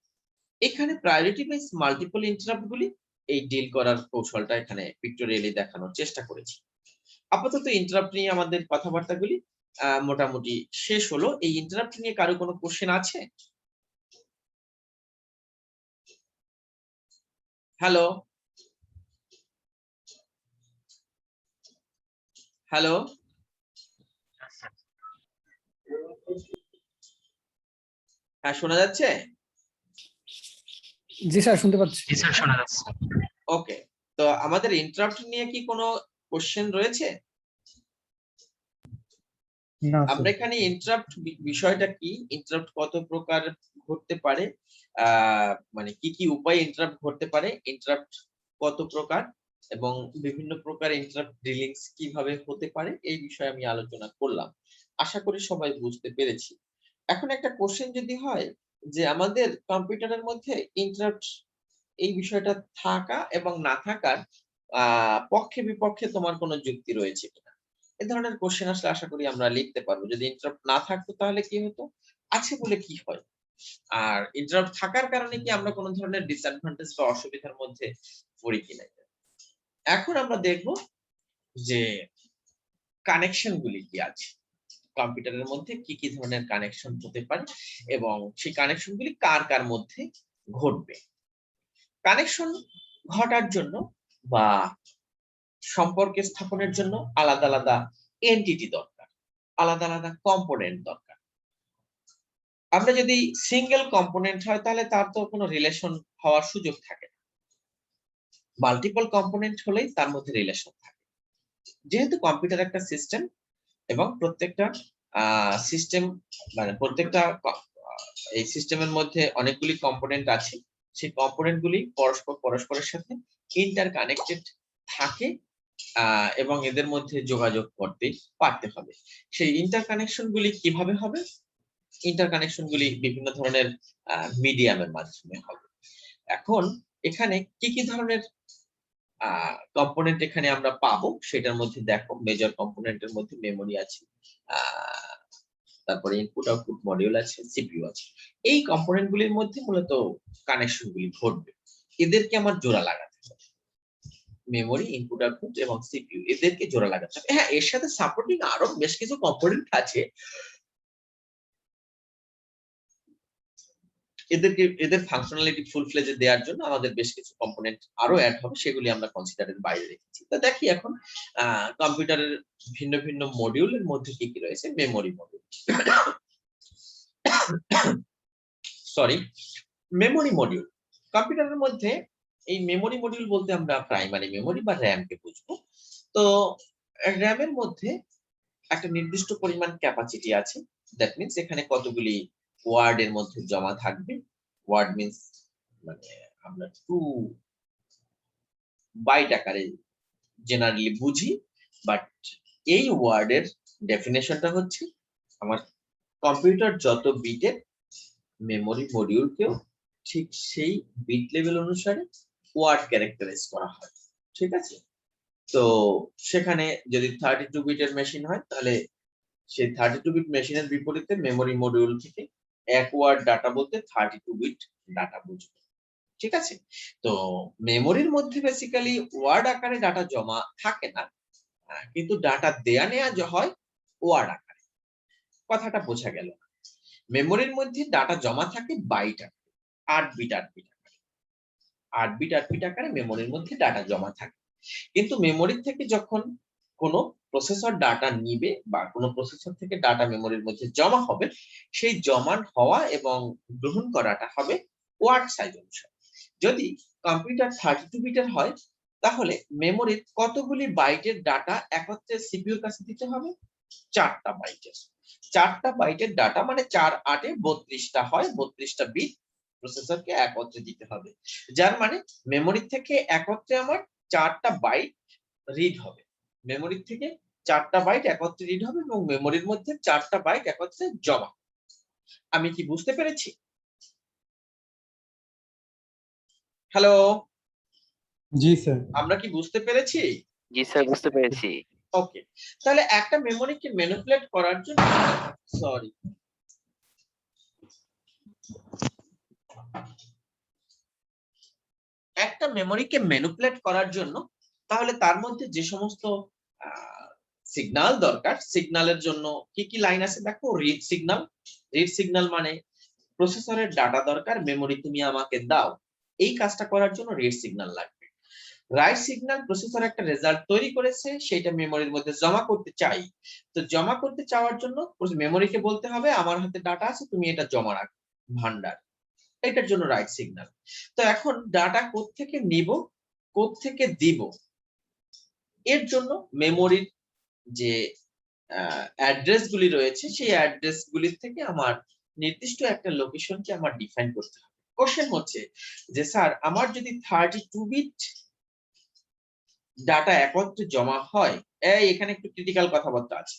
এখানে প্রায়োরিটি বেস মাল্টিপল ইন্টারাপ্ট গুলি এই ডিল করার কৌশলটা এখানে পিক্টোরিয়ালি দেখানোর চেষ্টা করেছি। আপাতত ইন্টারাপ্ট নিয়ে আমাদের কথাবার্তাগুলি মোটামুটি শেষ হলো। এই ইন্টারাপ্ট নিয়ে কারো কোনো কোশ্চেন আছে? হ্যালো হ্যালো, হ্যাঁ শোনা যাচ্ছে? জি স্যার, শুনতে পাচ্ছি। জি স্যার, শোনা যাচ্ছে। ওকে, তো আমাদের ইন্টারাপ্ট নিয়ে কি কোনো কোশ্চেন রয়েছে? না আমরা স্যার। এখানে ইন্টারাপ্ট বিষয়টা কি, ইন্টারাপ্ট কত প্রকার ঘটতে পারে, মানে কি কি উপায়ে ইন্টারাপ্ট ঘটতে পারে, ইন্টারাপ্ট কত প্রকার এবং বিভিন্ন প্রকার ইন্টারাপ্ট ডিলিংস কিভাবে হতে পারে, এই বিষয়ে আমি আলোচনা করলাম। আশা করি সবাই বুঝতে পেরেছি। এখন একটা কোশ্চেন যদি হয় যে আমাদের কম্পিউটারের মধ্যে ইন্টারাপ্ট এই বিষয়টা থাকা এবং না থাকার পক্ষে বিপক্ষে তোমার কোনো যুক্তি রয়েছে কিনা, এ ধরনের কোশ্চেন আসলে আশা করি আমরা লিখতে পারবো। যদি ইন্টারাপ্ট না থাকতো তাহলে কি হতো, আছে বলে কি হয়, আর ইন্টারাপ্ট থাকার কারণে কি আমরা কোনো ধরনের ডিসঅ্যাডভান্টেজ বা অসুবিধার মধ্যে পড়ি কিনা। এখন আমরা দেখব যে কানেকশন গুলি কি আছে কম্পিউটারের মধ্যে, কি কি ধরনের কানেকশন হতে পারে এবং সেই কানেকশন গুলি কার কার মধ্যে ঘটবে। কানেকশন ঘটার জন্য বা সম্পর্ক স্থাপনের জন্য আলাদা আলাদা এন্টিটি দরকার, আলাদা আলাদা কম্পোনেন্ট দরকার। আমরা যদি সিঙ্গেল কম্পোনেন্ট হয় তাহলে তার তো কোনো রিলেশন হওয়ার সুযোগ থাকে না, মাল্টিপল কম্পোনেন্ট হলেই তার মধ্যে রিলেশন থাকে। যেহেতু কম্পিউটার একটা সিস্টেম এবং প্রত্যেকটা সিস্টেম মানে প্রত্যেকটা এই সিস্টেমের মধ্যে অনেকগুলি কম্পোনেন্ট আছে, সেই কম্পোনেন্ট গুলি পরস্পরের সাথে ইন্টারকানেক্টেড থাকে এবং এদের মধ্যে যোগাযোগ করতে পারতে হবে। সেই ইন্টারকানেকশন গুলি কিভাবে হবে? ইন্টারকানেকশন গুলি বিভিন্ন ধরনের মিডিয়ামের মাধ্যমে হবে। এখন এখানে কি কি ধরনের কম্পোনেন্ট এখানে আমরা পাবো সেটার মধ্যে দেখো, মেজর কম্পোনেন্টের মধ্যে মেমোরি আছে, তারপরে ইনপুট আউটপুট মডিউল আছে, সিপিইউ আছে। এই কম্পোনেন্ট গুলির মধ্যে মূলত কানেকশন গুলি ঘটবে। এদেরকে আমার জোড়া লাগাতে হবে, মেমোরি, ইনপুট আউটপুট এবং সিপিইউ এদেরকে জোড়া লাগাতে হবে। হ্যাঁ, এর সাথে সাপোর্টিং আরো বেশ কিছু কম্পোনেন্ট আছে, এদের ফাংশনালিটি ফুল ফ্লেজে দেওয়ার জন্য আমাদের বেশ কিছু কম্পোনেন্ট আরো অ্যাড হবে, সেগুলি আমরা কনসিডারের বাইরে রেখেছি। তো দেখি এখন কম্পিউটারের ভিন্ন ভিন্ন মডিউলের মধ্যে কি কি রয়েছে। Memory module, sorry, memory module. কম্পিউটারের মধ্যে এই মেমোরি মডিউল বলতে আমরা প্রাইমারি মেমোরি বা র্যাম কে বুঝবো। তো র্যামের মধ্যে একটা নির্দিষ্ট পরিমাণ ক্যাপাসিটি আছে, দ্যাট মিন্স এখানে কতগুলি ওয়ার্ড এর মধ্যে জমা থাকবে। ওয়ার্ড মিন্স মানে আমরা 2 বাইট আকারে জেনারেলি বুঝি, বাট এই ওয়ার্ডের ডেফিনেশনটা হচ্ছে আমার কম্পিউটার যত বিটের মেমোরি মডিউলকেও ঠিক সেই বিট লেভেল অনুসারে ওয়ার্ড ক্যারেক্টারাইজ করা হয়। ঠিক আছে, তো সেখানে যদি 32 বিটের মেশিন হয় তাহলে সেই 32 বিট মেশিনের বিপরীতে মেমোরি মডিউল থেকে এক ওয়ার্ড ডাটা বলতে 32 বিট ডাটা বুঝবে। ঠিক আছে, তো মেমোরির মধ্যে বেসিক্যালি ওয়ার্ড আকারে ডাটা জমা থাকে না, কিন্তু ডাটা দেয়া নেয়া হয় ওয়ার্ড আকারে। কথাটা বোঝা গেল? মেমোরির মধ্যে ডাটা জমা থাকে বাইট আকারে, 8 বিট 8 বিট আকারে, 8 বিট 8 বিট আকারে মেমোরির মধ্যে ডাটা জমা থাকে। কিন্তু মেমোরি থেকে যখন কোনো প্রসেসর ডাটা নিবে বা কোনো প্রসেসর থেকে ডাটা মেমোরির মধ্যে জমা হবে, সেই জমা হওয়া এবং গ্রহণ করাটা হবে ওয়ার্ড সাইজ অনুসারে। যদি কম্পিউটার 32 বিটের হয় তাহলে মেমোরির কতগুলি বাইটের ডাটা একত্রে সিপিইউর কাছে দিতে হবে? 4টা বাইটের। 4টা বাইটের ডাটা মানে 4 8 এ 32টা হয়, 32টা বিট প্রসেসরকে একত্রে দিতে হবে। যার মানে মেমোরি থেকে একত্রে আমার 4টা বাইট রিড হবে, মেমোরি থেকে 4টা বাইট একত্রে রিড হবে এবং মেমোরির মধ্যে 4টা বাইট একত্রে জমা। আমি কি বুঝতে পেরেছি? হ্যালো, জি স্যার। আমরা কি বুঝতে পেরেছি? জি স্যার, বুঝতে পেরেছি। ওকে, তাহলে একটা মেমোরিকে ম্যানিপুলেট করার জন্য, সরি, একটা মেমোরিকে ম্যানিপুলেট করার জন্য তাহলে তার মধ্যে যে সমস্ত সিগন্যাল দরকার, সিগন্যালের জন্য কি কি লাইন আছে দেখো। রিড সিগন্যাল, রিড সিগন্যাল মানে প্রসেসরের ডাটা দরকার, মেমোরি তুমি আমাকে দাও, এই কাজটা করার জন্য রিড সিগন্যাল লাগবে। রাইট সিগন্যাল, প্রসেসর একটা রেজাল্ট তৈরি করেছে, সেটা মেমোরির মধ্যে জমা করতে চাই। তো জমা করতে চাওয়ার জন্য মেমোরিকে বলতে হবে আমার হাতে ডাটা আছে, তুমি এটা জমা রাখো ভান্ডার, এটার জন্য রাইট সিগন্যাল। তো এখন ডাটা কোত্থেকে নিব, কোত্থেকে দিব, এর জন্য মেমোরির যে অ্যাড্রেস গুলি রয়েছে সেই অ্যাড্রেস গুলির থেকে আমার নির্দিষ্ট একটা লোকেশনকে আমার ডিফাইন করতে হবে। কোশ্চেন হচ্ছে যে স্যার আমার যদি 32 বিট ডাটা একত্রে জমা হয়, এখানে একটু ক্রিটিক্যাল কথাবার্তা আছে।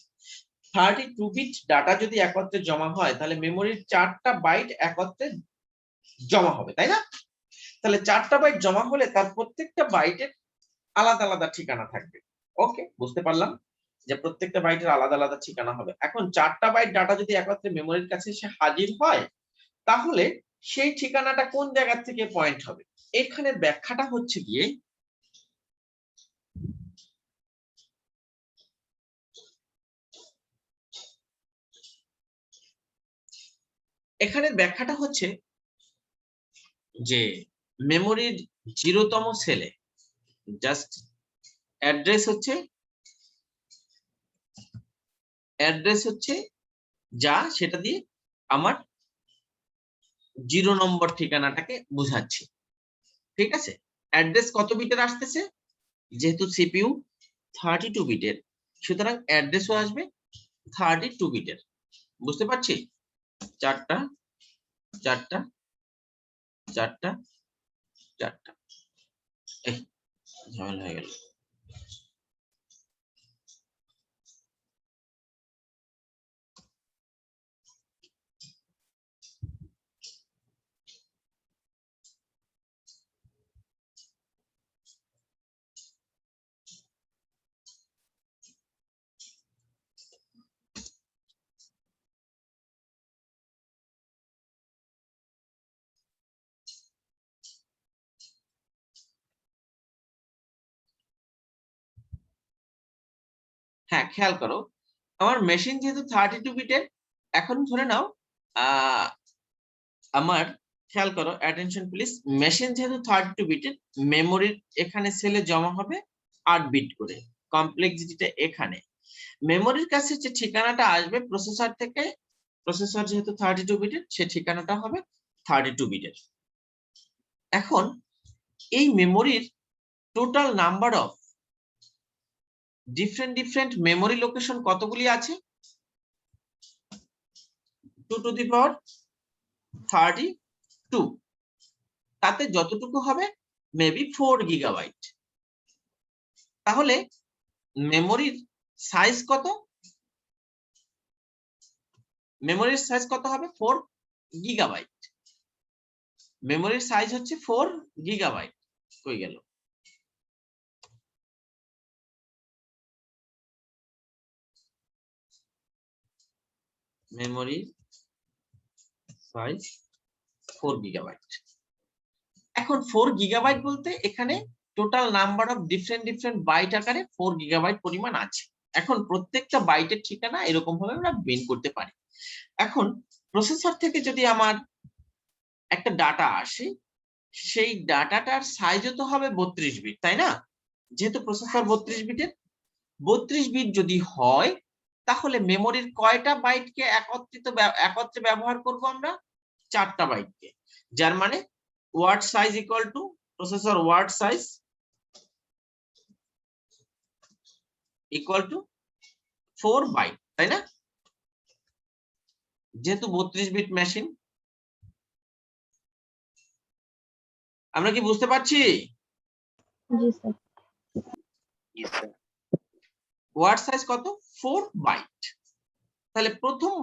32 বিট ডাটা যদি একত্রে জমা হয় তাহলে মেমোরির 4টা বাইট একত্রে জমা হবে, তাই না? তাহলে 4টা বাইট জমা হলে তার প্রত্যেকটা বাইটের আলাদা আলাদা ঠিকানা থাকবে। ওকে, বুঝতে পারলাম যে প্রত্যেকটা বাইটের আলাদা আলাদা ঠিকানা হবে। এখন 4টা বাইট ডাটা যদি একত্রে মেমোরির কাছে এসে হাজির হয় তাহলে সেই ঠিকানাটা কোন জায়গা থেকে পয়েন্ট হবে? এখানে ব্যাখ্যাটা হচ্ছে গিয়ে যে মেমোরির 0তম সেলে জাস্ট অ্যাড্রেস হচ্ছে যা, সেটা দিয়ে আমার 0 নম্বর ঠিকানাটাকে বোঝাচ্ছি। ঠিক আছে, অ্যাড্রেস কত বিটের আসতেছে? যেহেতু সিপিইউ 32 বিটের, সুতরাং অ্যাড্রেসও আসবে 32 বিটের। বুঝতে পারছি? 4টা 4টা 4টা 4টা। এই ঝামেলা হয়ে গেল। হ্যাঁ, খেয়াল করো, আমার মেশিন যেহেতু 32 বিটের, এখন ধরে নাও আমার খেয়াল করো, অ্যাটেনশন প্লিজ, মেশিন যেহেতু 32 বিটের, মেমোরির এখানে সেলে জমা হবে 8 বিট করে, কমপ্লেক্সিটিটা এখানে। মেমোরির কাছে যে ঠিকানাটা আসবে প্রসেসর থেকে, প্রসেসর যেহেতু 32 বিটের, সে ঠিকানাটা হবে 32 বিটের। এখন এই মেমোরির total number of different memory location কতগুলি আছে? 2 টু দি পাওয়ার 32, তাতে যতটুকু হবে মেবি 4 গিগাবাইট। তাহলে মেমোরির সাইজ কত? মেমোরির সাইজ কত হবে? 4 গিগাবাইট। মেমোরির সাইজ হচ্ছে 4 গিগাবাইট। কই গেল? Memory size 4 gigabyte. এখন 4 গিগাবাইট বলতে এখানে total number of different byte আকারে 4 গিগাবাইট পরিমাণ আছে। এখন প্রত্যেকটা বাইটের ঠিকানা এরকম ভাবে আমরা বের করতে পারি। এখন প্রসেসর থেকে যদি আমার একটা ডাটা আসে, সেই ডাটাটার সাইজও তো হবে 32 বিট, তাই না? যেহেতু প্রসেসর 32 বিটের, 32 বিট যদি হয় তাহলে মেমোরির কয়টা বাইটকে একত্রে ব্যবহার করব আমরা? 4টা বাইটকে। যার মানে word size equal to processor word size equal to 4 byte, তাই না? যেহেতু 32 বিট মেশিন, আমরা কি বুঝতে পারছি? জি স্যার। ওয়ার্ড সাইজ কত? 4 বাইট। তাহলে প্রথম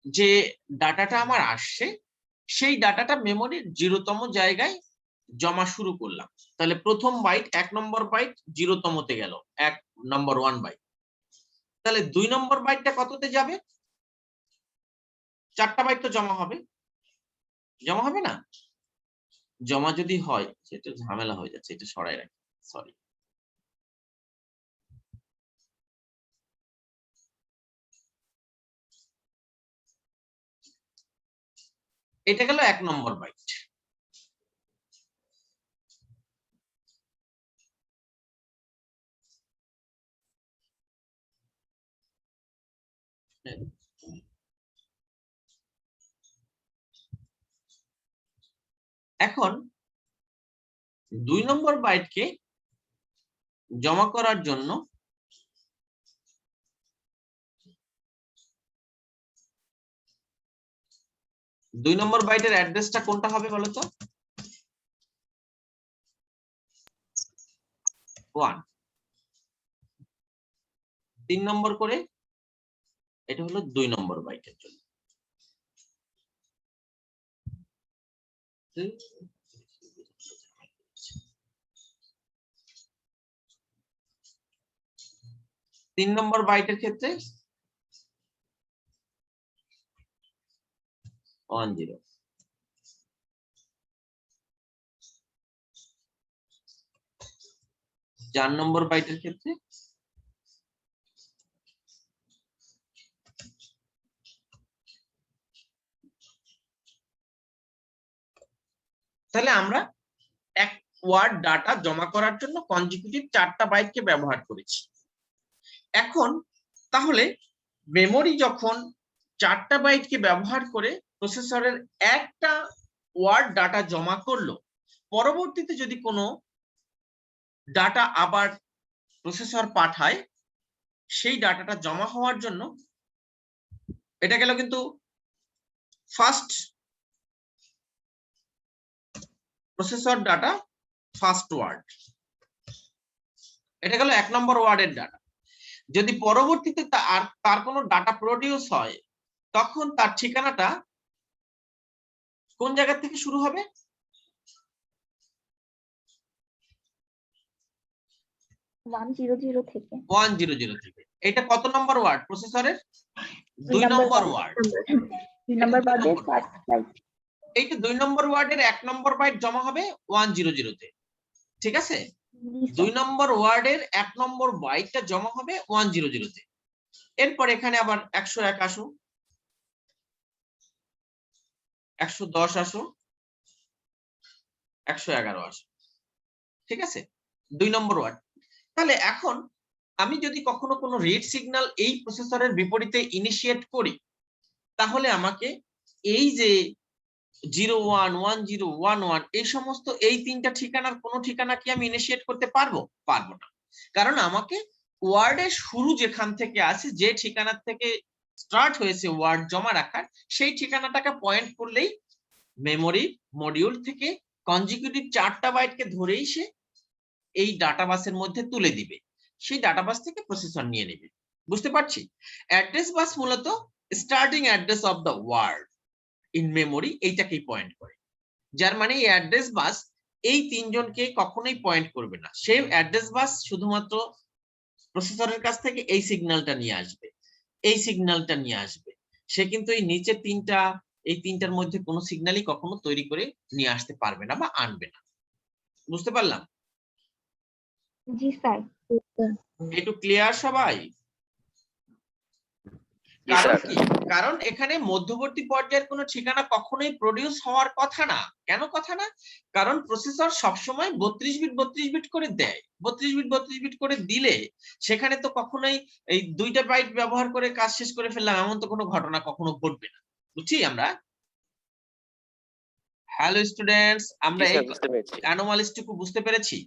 যে ডাটাটা আমার আসছে, সেই ডাটাটা মেমোরির 0তম জায়গায় জমা শুরু করলাম। তাহলে প্রথম বাইট 1 নম্বর বাইট 0তমতে গেল, 1 নম্বর 1 বাইট। তাহলে 2 নম্বর বাইটটা কততে যাবে? 4টা বাইট তো জমা হবে, জমা হবে না? জমা যদি হয়, সেটা ঝামেলা হয়ে যাচ্ছে, এটা সরাই রাখি, সরি। এটা গেল 1 নম্বর বাইট। এখন 2 নম্বর বাইটকে জমা করার জন্য দুই নম্বর বাইটের অ্যাড্রেসটা কোনটা হবে বলো তো? 1। 3 নম্বর করে এটা হলো 2 নম্বর বাইটের জন্য। তিন নম্বর বাইটের ক্ষেত্রে 10। 4 নম্বর বাইটের ক্ষেত্রে তাহলে আমরা এক ওয়ার্ড ডাটা জমা করার জন্য কনজিকিউটিভ 4টা বাইটকে ব্যবহার করেছি। এখন তাহলে মেমোরি যখন 4টা বাইটকে ব্যবহার করে প্রসেসরের একটা ওয়ার্ড ডাটা জমা করলো, পরবর্তীতে যদি কোনো ডাটা আবার প্রসেসর পাঠায়, সেই ডাটাটা জমা হওয়ার জন্য, এটা গেল কিন্তু first processor data first word, এটা গেল 1 নম্বর ওয়ার্ডের ডাটা। যদি পরবর্তীতে তার কোনো ডাটা প্রডিউস হয় তখন তার ঠিকানাটা কোন জায়গা থেকে শুরু হবে? 100 থেকে। 100 থেকে। এটা কত নম্বর ওয়ার্ড প্রসেসরের? 2 নম্বর ওয়ার্ড। 2 নম্বর ওয়ার্ডের ফার্স্ট বাইট। এইটা 2 নম্বর ওয়ার্ডের 1 নম্বর বাইট জমা হবে 100 তে, ঠিক আছে? 2 নম্বর ওয়ার্ডের 1 নম্বর বাইটটা জমা হবে 100 তে। এরপর এখানে আবার 101 আসো, 110 আসো, 111 আসো, ঠিক আছে? 2 নম্বর ওয়ার্ড। তাহলে এখন আমি যদি কখনো কোনো রিড সিগন্যাল এই প্রসেসরের বিপরীতে ইনিশিয়েট করি, তাহলে আমাকে এই যে 01, 10, 11 এই সমস্ত এই তিনটা ঠিকানার কোনো ঠিকানা কি আমি ইনিশিয়েট করতে পারবো? পারবো না। কারণ আমাকে ওয়ার্ডের শুরু যেখান থেকে আছে, যে ঠিকানা থেকে স্টার্ট হয়েছে ওয়ার্ড জমা রাখার, সেই ঠিকানাটাকে পয়েন্ট করলেই মেমোরি মডিউল থেকে কনজিকিউটিভ 4টা বাইটকে ধরেই সে এই ডাটাবাসের মধ্যে তুলে দিবে, সেই ডাটাবাস থেকে প্রসেসর নিয়ে নেবে। বুঝতে পারছি? অ্যাড্রেস বাস মূলত starting address of the word in memory এইটাকেই পয়েন্ট করে, যার মানে এই অ্যাড্রেস বাস এই তিনজনকে কখনোই পয়েন্ট করবে না। সেই অ্যাড্রেস বাস শুধুমাত্র প্রসেসরের কাছ থেকে এই সিগন্যালটা নিয়ে আসবে, এই সিগন্যালটা নিয়ে আসবে। সে কিন্তু এই নিচের এই তিনটার মধ্যে কোনো সিগন্যালই কখনো তৈরি করে নিয়ে আসতে পারবে না বা আনবে না। বুঝতে পারলাম? জি স্যার। একটু ক্লিয়ার সবাই? কারণ কি? কারণ এখানে মধ্যবর্তী পর্যায়ের কোনো ঠিকানা কখনোই প্রডিউস হওয়ার কথা না। কেন কথা না? কারণ প্রসেসর সবসময় 32 বিট 32 বিট করে দেয়। 32 বিট 32 বিট করে দিলে সেখানে তো কখনোই এই 2টা বাইট ব্যবহার করে কাজ শেষ করে ফেললাম এমন তো কোনো ঘটনা কখনো ঘটবে না। বুঝছি আমরা? হ্যালো স্টুডেন্টস, আমরা এই অ্যানোমালিসটুকু বুঝতে পেরেছি?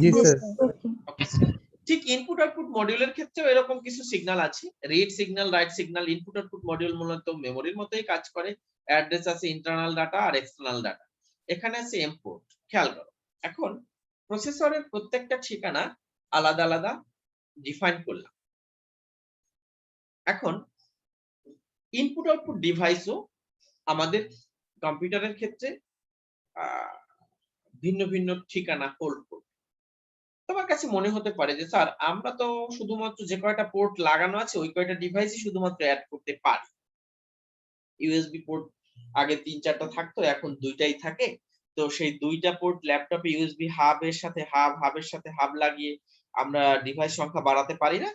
জি স্যার। ঠিক ইনপুট আউটপুট মডিউলের ক্ষেত্রেও এরকম কিছু সিগন্যাল আছে, read signal, right signal. Input output module মূলত মেমোরির মতোই কাজ করে। অ্যাড্রেস আছে ইন্টারনাল ডাটা আর এক্সটার্নাল ডাটা, এখানে আছে ইনপুট। খেয়াল করো, এখন প্রসেসরের প্রত্যেকটা ঠিকানা আলাদা আলাদা ডিফাইন করলাম। এখন ইনপুট আউটপুট ডিভাইসও আমাদের কম্পিউটারের ক্ষেত্রে ভিন্ন ভিন্ন ঠিকানা হোল্ড করবে। তোমার কাছে মনে হতে পারে যে স্যার আমরা তো শুধুমাত্র যে কয়টা পোর্ট লাগানো আছে ওই কয়টা ডিভাইসই শুধুমাত্র অ্যাড করতে পারি। ইউএসবি পোর্ট আগে 3-4টা থাকতো, এখন 2টাই থাকে। তো সেই 2টা পোর্ট ল্যাপটপে ইউএসবি হাবের সাথে হাব লাগিয়ে আমরা ডিভাইস সংখ্যা বাড়াতে পারি না?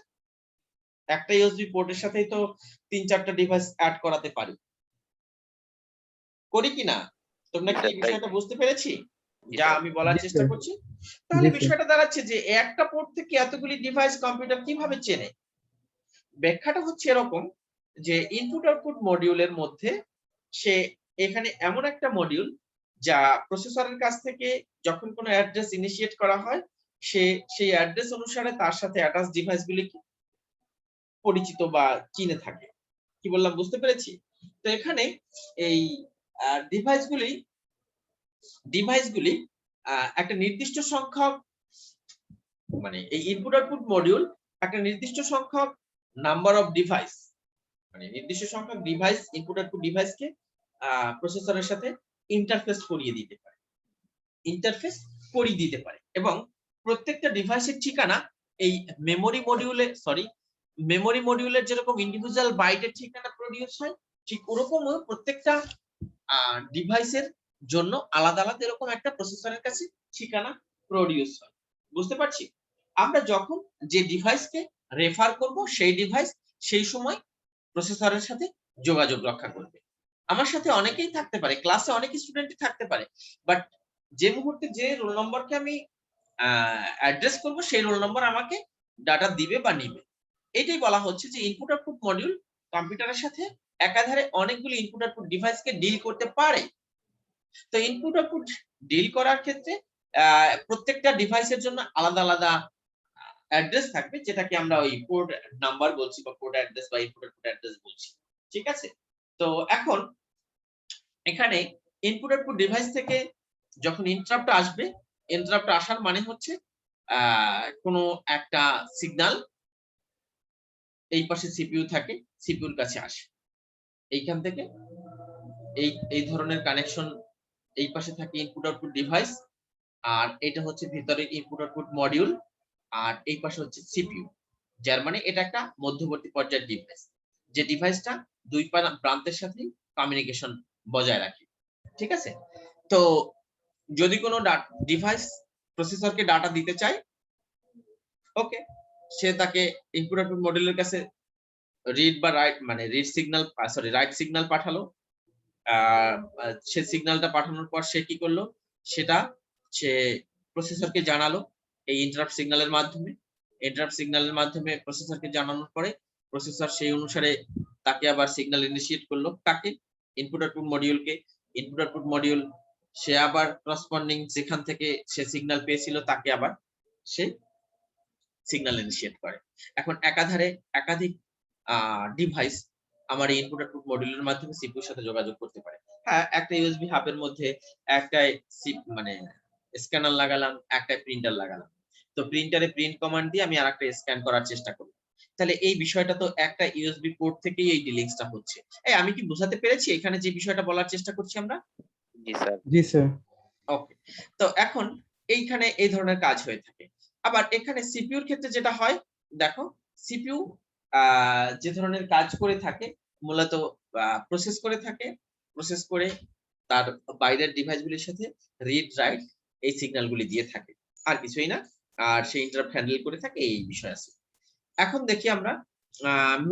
একটা ইউএসবি পোর্টের সাথেই তো 3-4টা ডিভাইস অ্যাড করাতে পারি, করি কিনা? তোমরা কি বিষয়টা বুঝতে পেরেছি যা আমি বলার চেষ্টা করছি? তাহলে বিষয়টা দাঁড়াচ্ছে যে একটা পোর্ট থেকে এতগুলি ডিভাইস কম্পিউটার কিভাবে চেনে? ব্যাখ্যাটা হচ্ছে এরকম যে ইনপুট আউটপুট মডিউলের মধ্যে সে এখানে এমন একটা মডিউল যা প্রসেসরের কাছ থেকে যখন কোনো অ্যাড্রেস ইনিশিয়েট করা হয় সে সেই অ্যাড্রেস অনুসারে তার সাথে অ্যাটাচ ডিভাইসগুলি পরিচিত বা চিনে থাকে। কি বললাম বুঝতে পেরেছি? তো এখানে এই ডিভাইসগুলি একটা নির্দিষ্ট সংখ্যক, মানে এই ইনপুট আউটপুট মডিউল একটা নির্দিষ্ট সংখ্যক নাম্বার অফ ডিভাইস, মানে নির্দিষ্ট সংখ্যক ডিভাইস ইনপুট আউটপুট ডিভাইসকে প্রসেসরের সাথে ইন্টারফেস করিয়ে দিতে পারে এবং প্রত্যেকটা ডিভাইসের ঠিকানা এই মেমোরি মডিউলের যেরকম ইন্ডিভিজুয়াল বাইটের ঠিকানা প্রডিউস হয়, ঠিক ওরকমও প্রত্যেকটা ডিভাইসের জন্য আলাদা আলাদা এরকম একটা প্রসেসরের কাছে ঠিকানা প্রডিউস হয়। বুঝতে পারছি? আমরা যখন যে ডিভাইসকে রেফার করব সেই ডিভাইস সেই সময় প্রসেসরের সাথে যোগাযোগ রক্ষা করবে। আমার সাথে অনেকেই থাকতে পারে, ক্লাসে অনেক স্টুডেন্টই থাকতে পারে, বাট যে মুহূর্তে যে রোল নম্বরকে আমি অ্যাড্রেস করব সেই রোল নম্বর আমাকে ডাটা দিবে বা নিবে। এটাই বলা হচ্ছে যে ইনপুট আউটপুট মডিউল কম্পিউটারের সাথে একাধারে অনেকগুলি ইনপুট আউটপুট ডিভাইসকে ডিল করতে পারে। তো ইনপুট আউটপুট ডিল করার ক্ষেত্রে প্রত্যেকটা ডিভাইসের জন্য আলাদা আলাদা অ্যাড্রেস থাকবে, যেটাকে আমরা ওই পোর্ট নাম্বার বলছি বা পোর্ট অ্যাড্রেস বা ইনপুট আউটপুট অ্যাড্রেস বলছি। ঠিক আছে? তো এখন এখানে ইনপুট আউটপুট ডিভাইস থেকে যখন ইন্টারাপ্ট আসবে, ইন্টারাপ্ট আসার মানে হচ্ছে কোনো একটা সিগন্যাল এই পাশে সিপিইউ থাকে, সিপিইউর কাছে আসে। এইখান থেকে এই ধরনের কানেকশন, এই পাশে থাকে ইনপুট আউটপুট ডিভাইস, আর এটা হচ্ছে ভিতরে ইনপুট আউটপুট মডিউল, আর এই পাশে হচ্ছে সিপিইউ। যার মানে এটা একটা মধ্যবর্তী পর্যায়ের ডিভাইস, যে ডিভাইসটা দুই প্রান্তের সাথে কমিউনিকেশন বজায় রাখে। ঠিক আছে? তো যদি কোনো ডিভাইস প্রসেসরকে ডাটা দিতে চায়, ওকে, সে তাকে ইনপুট আউটপুট মডিউলের কাছে রিড বা রাইট, মানে read signal, sorry right signal পাঠালো। সে সিগন্যালটা পাঠানোর পর সে কি করলো, সেটা সে প্রসেসরকে জানালো এই ইন্টারাপ্ট সিগন্যালের মাধ্যমে। ইন্টারাপ্ট সিগন্যালের মাধ্যমে প্রসেসরকে জানানোর পরে প্রসেসর সেই অনুসারে তাকে আবার সিগন্যাল ইনিশিয়েট করলো, কাকে, ইনপুট আউটপুট মডিউলকে। ইনপুট আউটপুট মডিউল সে আবার করসপন্ডিং যেখান থেকে সে সিগন্যাল পেয়েছিল তাকে আবার সে সিগন্যাল ইনিশিয়েট করে। এখন একাধারে একাধিক ডিভাইস আমার ইনপুট আউটপুট মডিউলের মাধ্যমে সিপিইউর সাথে যোগাযোগ করতে পারে। হ্যাঁ, একটা ইউএসবি হাবের মধ্যে একটাই মানে স্ক্যানার লাগালাম, একটা প্রিন্টার লাগালাম। তো প্রিন্টারে প্রিন্ট কমান্ড দিয়ে আমি আরেকটা স্ক্যান করার চেষ্টা করি। তাহলে এই বিষয়টা তো একটা ইউএসবি পোর্ট থেকেই এই ডিলিংসটা হচ্ছে। আমি কি বোঝাতে পেরেছি এখানে যে বিষয়টা বলার চেষ্টা করছি আমরা? জি স্যার। জি স্যার। ওকে। তো এখন এইখানে এই ধরনের কাজ হয়ে থাকে। আবার এখানে সিপিইউর ক্ষেত্রে যেটা হয়, দেখো, সিপিইউ যে ধরনের কাজ করে থাকে মূলত প্রসেস করে থাকে, প্রসেস করে তার বাইরের ডিভাইসগুলির সাথে রিড রাইট এই সিগন্যালগুলি দিয়ে থাকে, আর কিছুই না। আর সেই ইন্টারাপ্ট হ্যান্ডেল করে থাকে, এই বিষয় আছে। এখন দেখি আমরা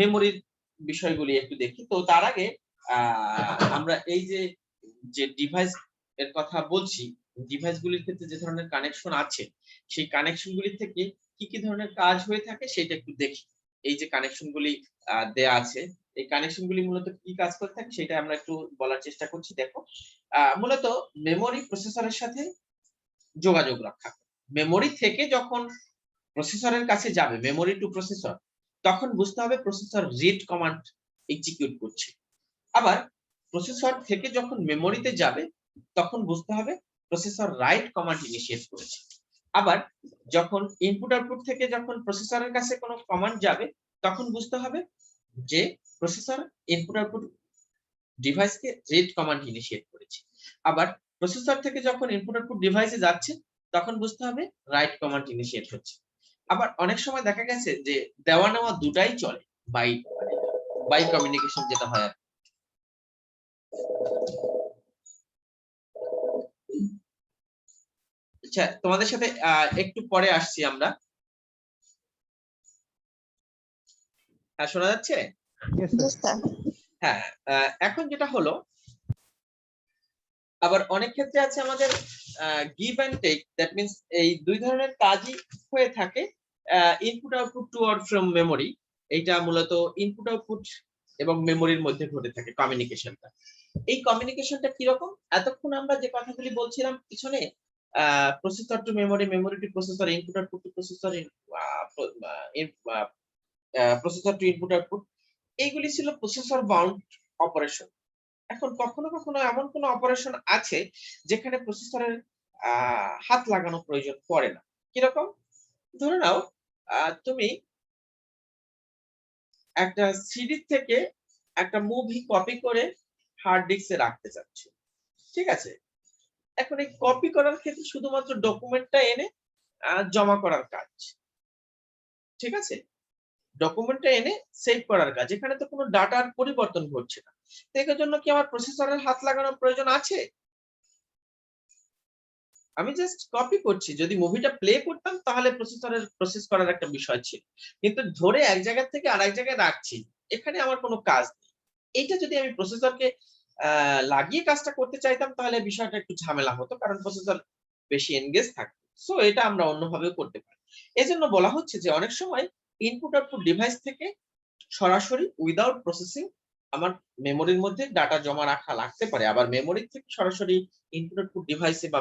মেমোরির বিষয়গুলি একটু দেখি। তো তার আগে আমরা এই যে ডিভাইস এর কথা বলছি, ডিভাইসগুলির ক্ষেত্রে যে ধরনের কানেকশন আছে, সেই কানেকশনগুলি থেকে কি কি ধরনের কাজ হয়ে থাকে সেটা একটু দেখি। এই যে কানেকশনগুলি দেয়া আছে, এই কানেকশনগুলি মূলত কি কাজ করে থাকে সেটা আমরা একটু বলার চেষ্টা করছি। দেখো, মূলত মেমোরি প্রসেসরের সাথে যোগাযোগ রক্ষা করে। মেমোরি থেকে যখন প্রসেসরের কাছে যাবে, মেমোরি টু প্রসেসর, তখন বুঝতে হবে প্রসেসর রিড কমান্ড এক্সিকিউট করছে। আবার প্রসেসর থেকে যখন মেমোরিতে যাবে, তখন বুঝতে হবে প্রসেসর রাইট কমান্ড ইনিশিয়েট করেছে। আবার যখন ইনপুট আউটপুট থেকে যখন প্রসেসরের কাছে কোনো কমান্ড যাবে, তখন বুঝতে হবে যে প্রসেসর ইনপুট আউটপুট ডিভাইসকে রিড কমান্ড ইনিশিয়েট করেছে। আবার প্রসেসর থেকে যখন ইনপুট আউটপুট ডিভাইসে যাচ্ছে, তখন বুঝতে হবে রাইট কমান্ড ইনিশিয়েট হচ্ছে। আবার অনেক সময় দেখা গেছে যে দেওয়া নেওয়া দুটাই চলে, বাই কমিউনিকেশন যেটা হয়। আচ্ছা, তোমাদের সাথে একটু পরে আসছি আমরা। হ্যাঁ, শোনা যাচ্ছে? Yes, sir. হ্যাঁ, এখন যেটা হলো, আবার অনেক ক্ষেত্রে আছে আমাদের give and take, that means এই দুই ধরনের কাজই হয়ে থাকে। Input output to or from memory, এইটা মূলত ইনপুট আউটপুট এবং মেমোরির মধ্যে ঘটে থাকে কমিউনিকেশনটা। এই কমিউনিকেশনটা কিরকম? এতক্ষণ আমরা যে কথাগুলি বলছিলাম পিছনে, processor to memory, memory to processor, input output to processor, processor to input output, এইগুলি ছিল প্রসেসর বাউন্ড অপারেশন। এখন কখনো কখনো এমন কোন অপারেশন আছে যেখানে প্রসেসরের হাত লাগানো প্রয়োজন পড়ে না। কিরকম? ধরে নাও, তুমি একটা সিডি থেকে একটা মুভি কপি করে হার্ড ডিস্কে রাখতে চাচ্ছ, ঠিক আছে? এখন এই কপি করার ক্ষেত্রে শুধুমাত্র ডকুমেন্টটা এনে জমা করার কাজ, ঠিক আছে? ডকুমেন্টটা এনে সেভ করার কাজ, এখানে তো কোনো ডাটার পরিবর্তন ঘটছে না। এর জন্য কি আমার প্রসেসরের হাত লাগানোর প্রয়োজন আছে? আমি জাস্ট কপি করছি। যদি মুভিটা প্লে করতাম তাহলে প্রসেসরের প্রসেস করার একটা বিষয় ছিল, কিন্তু ধরে এক জায়গা থেকে আরেক জায়গায় রাখছি, এখানে আমার কোনো কাজ নেই। এটা যদি আমি প্রসেসরকে লাগিয়ে কাজটা করতে চাইতাম তাহলে বিষয়টা একটু ঝামেলা হতো, কারণ প্রসেসর বেশি এনগেজ থাকে। সো এটা আমরা অন্যভাবেও করতে পারি। এজন্য বলা হচ্ছে যে অনেক সময় ইনপুট আউটপুট ডিভাইস থেকে সরাসরি উইদাউট প্রসেসিং আমার মেমোরির মধ্যে ডাটা জমা রাখা লাগতে পারে, আবার মেমোরি থেকে সরাসরি ইনপুট আউটপুট ডিভাইসে বা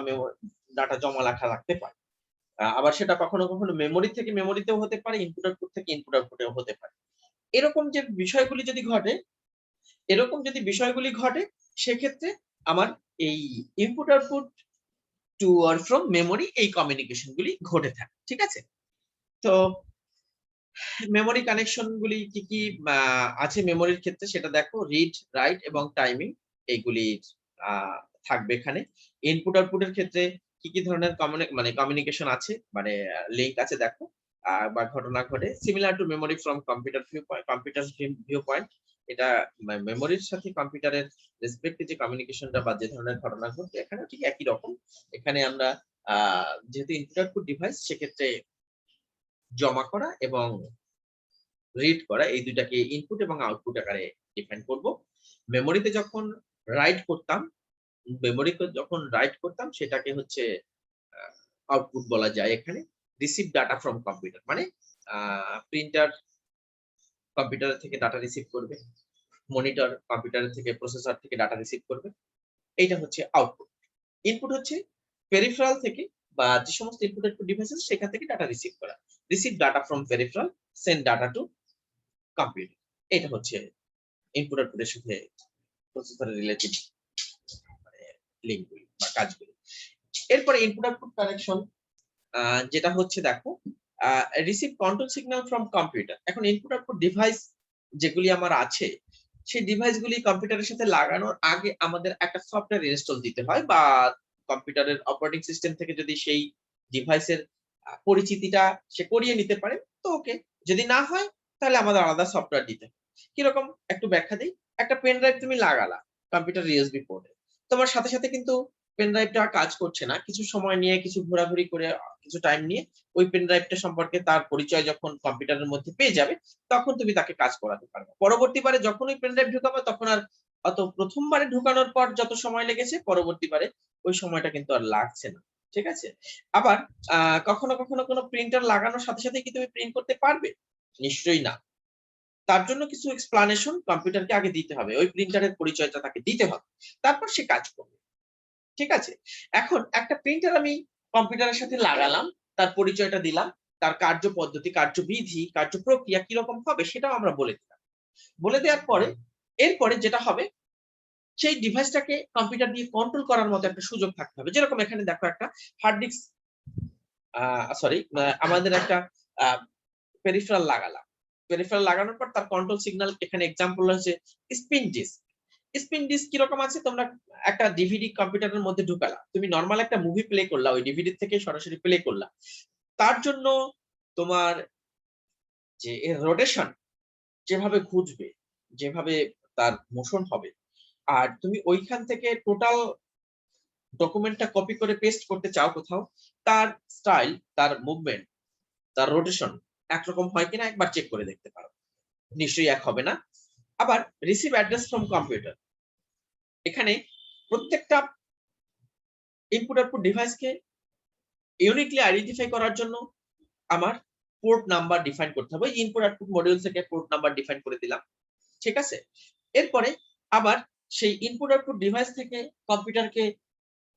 ডাটা জমা রাখা লাগতে পারে। আবার সেটা কখনো কখনো মেমোরি থেকে মেমোরিতেও হতে পারে, ইনপুট আউটপুট থেকে ইনপুট আউটপুটেও হতে পারে। এরকম যে বিষয়গুলি যদি ঘটে, সেক্ষেত্রে আমার এই input output to or from memory এই কমিউনিকেশন গুলি ঘটে থাকে, ঠিক আছে। তো মেমোরি কানেকশন গুলি কি কি আছে মেমোরির ক্ষেত্রে সেটা দেখো, রিড, রাইট এবং টাইমিং এইগুলি থাকবে এখানে। ইনপুট আউটপুটের ক্ষেত্রে কি কি ধরনের কমিউনিকেশন আছে, মানে লিংক আছে দেখো, বা ঘটনা ঘটে। Similar to memory from computer view point, এটা মেমোরির সাথে কম্পিউটারের রেসপেক্টে যে কমিউনিকেশনটা বা যে ধরনের ঘটনা ঘটছে এখানে ঠিক একই রকম। এখানে আমরা যেহেতু ইনপুট আউটপুট ডিভাইস, সেক্ষেত্রে জমা করা এবং রিড করা এই দুইটাকে ইনপুট এবং আউটপুট আকারে ডিফাইন করব। মেমোরিতে যখন রাইট করতাম সেটাকে হচ্ছে আউটপুট বলা যায়। এখানে রিসিভ ডাটা ফ্রম কম্পিউটার, মানে প্রিন্টার কম্পিউটার থেকে ডাটা রিসিভ করবে, মনিটর কম্পিউটার থেকে প্রসেসর থেকে ডাটা রিসিভ করবে, এইটা হচ্ছে আউটপুট। ইনপুট হচ্ছে পেরিফেরাল থেকে বা যে সমস্ত ইনপুট আউটপুট ডিভাইসেস সেখান থেকে ডাটা রিসিভ করা। Receive data from peripheral, send data to computer, এটা হচ্ছে ইনপুট আউটপুটের সাথে প্রসেসরের রিলেটেড লিঙ্কগুলি বা কাজগুলি। এরপরে ইনপুট আউটপুট কানেকশন যেটা হচ্ছে দেখো, receive control signal from computer. এখন ইনপুট আউটপুট ডিভাইস যেগুলি আমার আছে, সেই ডিভাইসগুলি কম্পিউটারের সাথে লাগানোর আগে আমাদের একটা সফটওয়্যার ইনস্টল দিতে হয়, বা কম্পিউটারের অপারেটিং সিস্টেম থেকে যদি সেই ডিভাইসের পরিচিতিটা সে করিয়ে নিতে পারে তো ওকে, যদি না হয় তাহলে আমাদের আলাদা সফটওয়্যার দিতে হয়। কিরকম একটু ব্যাখ্যা দিই। একটা পেন ড্রাইভ তুমি লাগালা কম্পিউটার ইউএসবি পোর্টে, তোমার সাথে সাথে কিন্তু পেন ড্রাইভটা কাজ করছে না, কিছু সময় নিয়ে কিছু ঘোরাঘুরি করে কিছু টাইম নিয়ে ওই পেন ড্রাইভটা সম্পর্কে তার পরিচয় যখন কম্পিউটারের মধ্যে পেয়ে যাবে তখন তুমি তাকে কাজ করাতে পারবে। পরবর্তীবারে যখন ওই পেন ড্রাইভ ঢোকাবে তখন আর অত প্রথমবারে ঢোকানোর পর যত সময় লেগেছে পরবর্তীবারে ওই সময়টা কিন্তু আর লাগছে না, ঠিক আছে। আবার কখনো কখনো কোনো প্রিন্টার লাগানোর সাথে সাথে কি তুমি প্রিন্ট করতে পারবে? নিশ্চয়ই না। তার জন্য কিছু এক্সপ্লানেশন কম্পিউটারকে আগে দিতে হবে, ওই প্রিন্টারের পরিচয়টা তাকে দিতে হবে, তারপর সে কাজ করবে, ঠিক আছে। এখন একটা প্রিন্টার আমি কম্পিউটারের সাথে লাগালাম, তার পরিচয়টা দিলাম, তার কার্য পদ্ধতি, কার্যবিধি, কার্য প্রক্রিয়া কিরকম হবে সেটাও আমরা বলে দিলাম। বলে দেওয়ার পরে এরপরে যেটা হবে, সেই ডিভাইসটাকে কম্পিউটার দিয়ে কন্ট্রোল করার মতো একটা সুযোগ থাকতে হবে। যেরকম এখানে দেখো একটা হার্ড ডিস্ক, আমাদের একটা পেরিফেরাল লাগালাম, পেরিফেরাল লাগানোর পর তার কন্ট্রোল সিগন্যাল, এখানে এক্সাম্পল হচ্ছে স্পিন ডিস্ক। স্পিন ডিস্ক কিরকম আছে, তোমরা একটা ডিভিডি কম্পিউটারের মধ্যে ঢুকালা, তুমি নরমাল একটা মুভি প্লে করলা, ওই ডিভিডি থেকে সরাসরি প্লে করলা, তার জন্য তোমার যে এর রোটেশন যেভাবে ঘুরবে, যেভাবে তার মোশন হবে, আর তুমি ওইখান থেকে টোটাল ডকুমেন্টটা কপি করে পেস্ট করতে চাও কোথাও, তার স্টাইল, তার মুভমেন্ট, তার রোটেশন একরকম হয় কিনা একবার চেক করে দেখতে পারো, নিশ্চয়ই এক হবে না। আবার রিসিভ অ্যাড্রেস ফ্রম কম্পিউটার, এখানে প্রত্যেকটা ইনপুট আউটপুট ডিভাইসকে ইউনিকলি আইডেন্টিফাই করার জন্য আমার পোর্ট নাম্বার ডিফাইন করতে হবে। ইনপুট আউটপুট মডিউল থেকে পোর্ট নাম্বার ডিফাইন করে দিলাম, ঠিক আছে। এরপরে আবার সেই ইনপুট আউটপুট ডিভাইস থেকে কম্পিউটারকে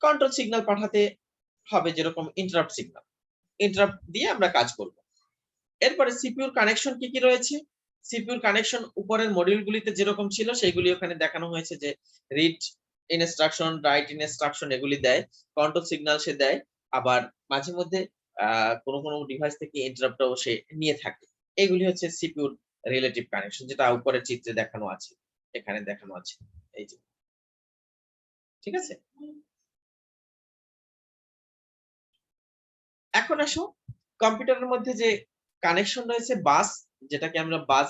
কন্ট্রোল সিগন্যাল পাঠাতে হবে, যেরকম ইন্টারাপ্ট সিগন্যাল, ইন্টারাপ্ট দিয়ে আমরা কাজ করব। এরপরে সিপিইউর কানেকশন কি কি রয়েছে, সিপিইউর কানেকশন উপরের মডিউলগুলিতে যেরকম ছিল সেইগুলি ওখানে দেখানো হয়েছে, যে রিড ইনস্ট্রাকশন, রাইট ইনস্ট্রাকশন এগুলি দেয়, কন্ট্রোল সিগন্যাল সে দেয়, আবার মাঝে মধ্যে কোনো কোনো ডিভাইস থেকে ইন্টারাপ্টও সে নিয়ে থাকে। এগুলি হচ্ছে সিপিইউর রিলেটিভ কানেকশন, যেটা উপরের চিত্রে দেখানো আছে, এখানে দেখানো আছে, এই যে, ঠিক আছে। এখন আসো কম্পিউটারের মধ্যে যে কানেকশন রয়েছে বাস, যেটাকে আমরা বাস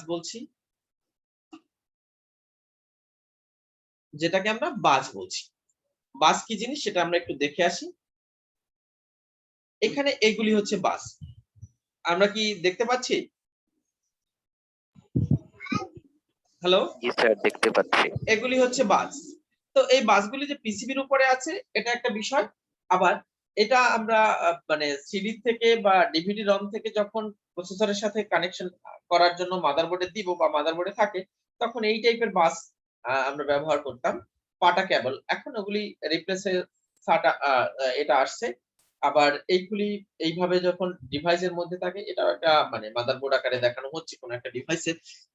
বলছি, বাস কি জিনিস সেটা আমরা একটু দেখে আসি। এখানে এগুলি হচ্ছে বাস, আমরা কি দেখতে পাচ্ছি? হ্যালো, জি স্যার, দেখতে পাচ্ছি। এগুলি হচ্ছে বাস। তো এই বাসগুলি যে পিসিবির উপরে আছে এটা একটা বিষয়। আবার এটা আমরা মানে সিডি থেকে বা ডিভিডি রম থেকে যখন প্রসেসরের সাথে কানেকশন করার জন্য মাদারবোর্ডে দিব বা মাদারবোর্ডে থাকে, তখন এই টাইপের বাস আমরা ব্যবহার করতাম, পাটা কেবল। এখন ওগুলি রিপ্লেসে এটা আসছে। আবার এইগুলি এইভাবে যখন ডিভাইসের মধ্যে থাকে, এটা একটা মানে মাদারবোর্ড আকারে দেখানো হচ্ছে কোন একটা ডিভাইসে,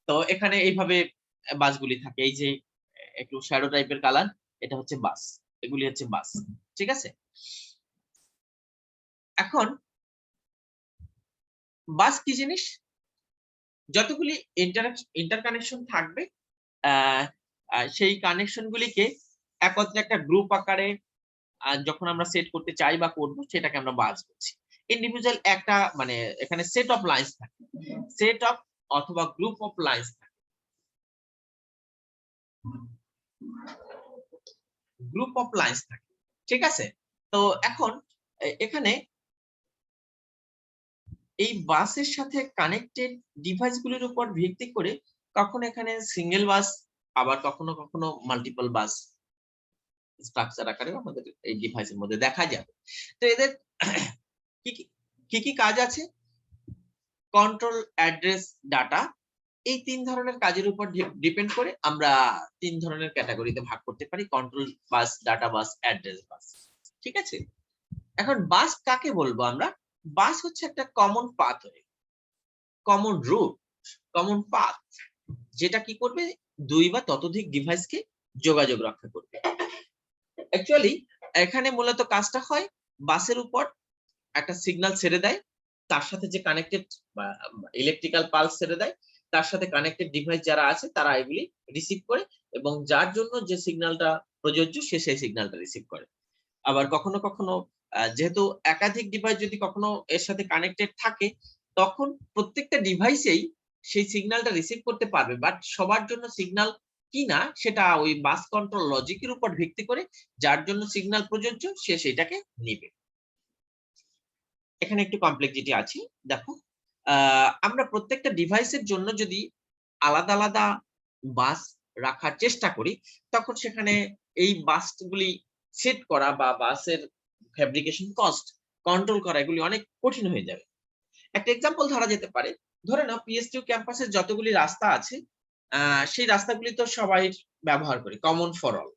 তো এখানে এইভাবে বাসগুলি থাকে। এই যে একটু শ্যাডো টাইপের কালার, এটা হচ্ছে বাস, এগুলি হচ্ছে বাস, ঠিক আছে। এখন বাস কি জিনিস, যতগুলি ইন্টারকানেকশন থাকবে সেই কানেকশন গুলিকে একত্রে একটা গ্রুপ আকারে যখন আমরা সেট করতে চাই বা করব সেটাকে আমরা বাস বলছি। ইন্ডিভিজুয়াল একটা মানে এখানে সেট অফ লাইন্স থাকে, সেট অফ অথবা গ্রুপ অফ লাইন্স থাকে, গ্রুপ অফ লাইন্স থাকে, ঠিক আছে। তো এখন এখানে এই বাসের সাথে কানেক্টেড ডিভাইস গুলির উপর ভিত্তি করে কখনো এখানে সিঙ্গেল বাস, আবার কখনো কখনো মাল্টিপল বাস স্ট্রাকচার আকারে আমাদের এই ডিভাইসের মধ্যে দেখা যাবে। তো এদের কি কি কাজ আছে, কন্ট্রোল, অ্যাড্রেস, ডাটা, এই তিন ধরনের কাজের উপর ডিপেন্ড করে আমরা তিন ধরনের ক্যাটাগরিতে ভাগ করতে পারি, কন্ট্রোল বাস, ডাটা বাস, অ্যাড্রেস বাস, ঠিক আছে। এখন বাস কাকে বলবো আমরা, বাস হচ্ছে একটা common pathway, common route, common path, যেটা কি করবে, দুই বা ততোধিক ডিভাইসকে যোগাযোগ রক্ষা করবে। অ্যাকচুয়ালি এখানে মূলত কাজটা হয়, বাসের উপর একটা সিগন্যাল ছেড়ে দেয়, তার সাথে যে কানেক্টেড ইলেকট্রিক্যাল পালস ছেড়ে দেয়, তার সাথে কানেক্টেড ডিভাইস যারা আছে তারা এগুলি রিসিভ করে, এবং যার জন্য যে সিগন্যালটা প্রযোজ্য সে সেই সিগন্যালটা রিসিভ করে। আবার কখনো কখনো যেহেতু একাধিক ডিভাইস যদি কখনো এর সাথে কানেক্টেড থাকে, তখন প্রত্যেকটা ডিভাইসেই সেই সিগন্যালটা রিসিভ করতে পারবে, বাট সবার জন্য সিগন্যাল কি না সেটা ওই বাস কন্ট্রোল লজিকের উপর ভিত্তি করে যার জন্য সিগন্যাল প্রযোজ্য সে সেটাকে নেবে। এখানে একটু কমপ্লেক্সিটি আছে, দেখো আমরা প্রত্যেকটা ডিভাইসের জন্য যদি আলাদা আলাদা বাস রাখার চেষ্টা করি, তখন সেখানে এই বাসগুলি সেট করা বা বাসের ফ্যাব্রিকেশন কস্ট কন্ট্রোল করা এগুলি অনেক কঠিন হয়ে যাবে। একটা এক্সাম্পল ধরা যেতে পারে, ধরে নাও পিএসটিউ ক্যাম্পাসের যতগুলি রাস্তা আছে সেই রাস্তাগুলি তো সবাই ব্যবহার করি, কমন ফর অল।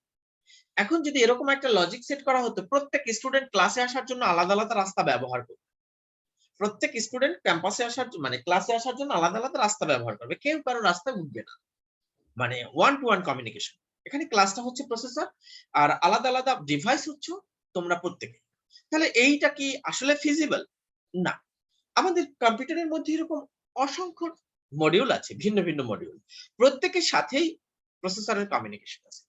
এখন যদি এরকম একটা লজিক সেট করা হতো, প্রত্যেক স্টুডেন্ট ক্লাসে আসার জন্য আলাদা আলাদা রাস্তা ব্যবহার করবে, প্রত্যেক স্টুডেন্ট ক্যাম্পাসে আসার মানে ক্লাসে আসার জন্য আলাদা আলাদা রাস্তা ব্যবহার করবে, কেউ কারো রাস্তা উঠবে না, মানে ওয়ান টু ওয়ান কমিউনিকেশন। এখানে ক্লাসটা হচ্ছে প্রসেসর আর আলাদা আলাদা ডিভাইস হচ্ছে তোমরা প্রত্যেকে। তাহলে এইটা কি আসলে ফিজিবল না। আমাদের কম্পিউটারের মধ্যে এরকম অসংখ্য মডিউল আছে, ভিন্ন ভিন্ন মডিউল, প্রত্যেকের সাথেই প্রসেসরের কমিউনিকেশন আছে।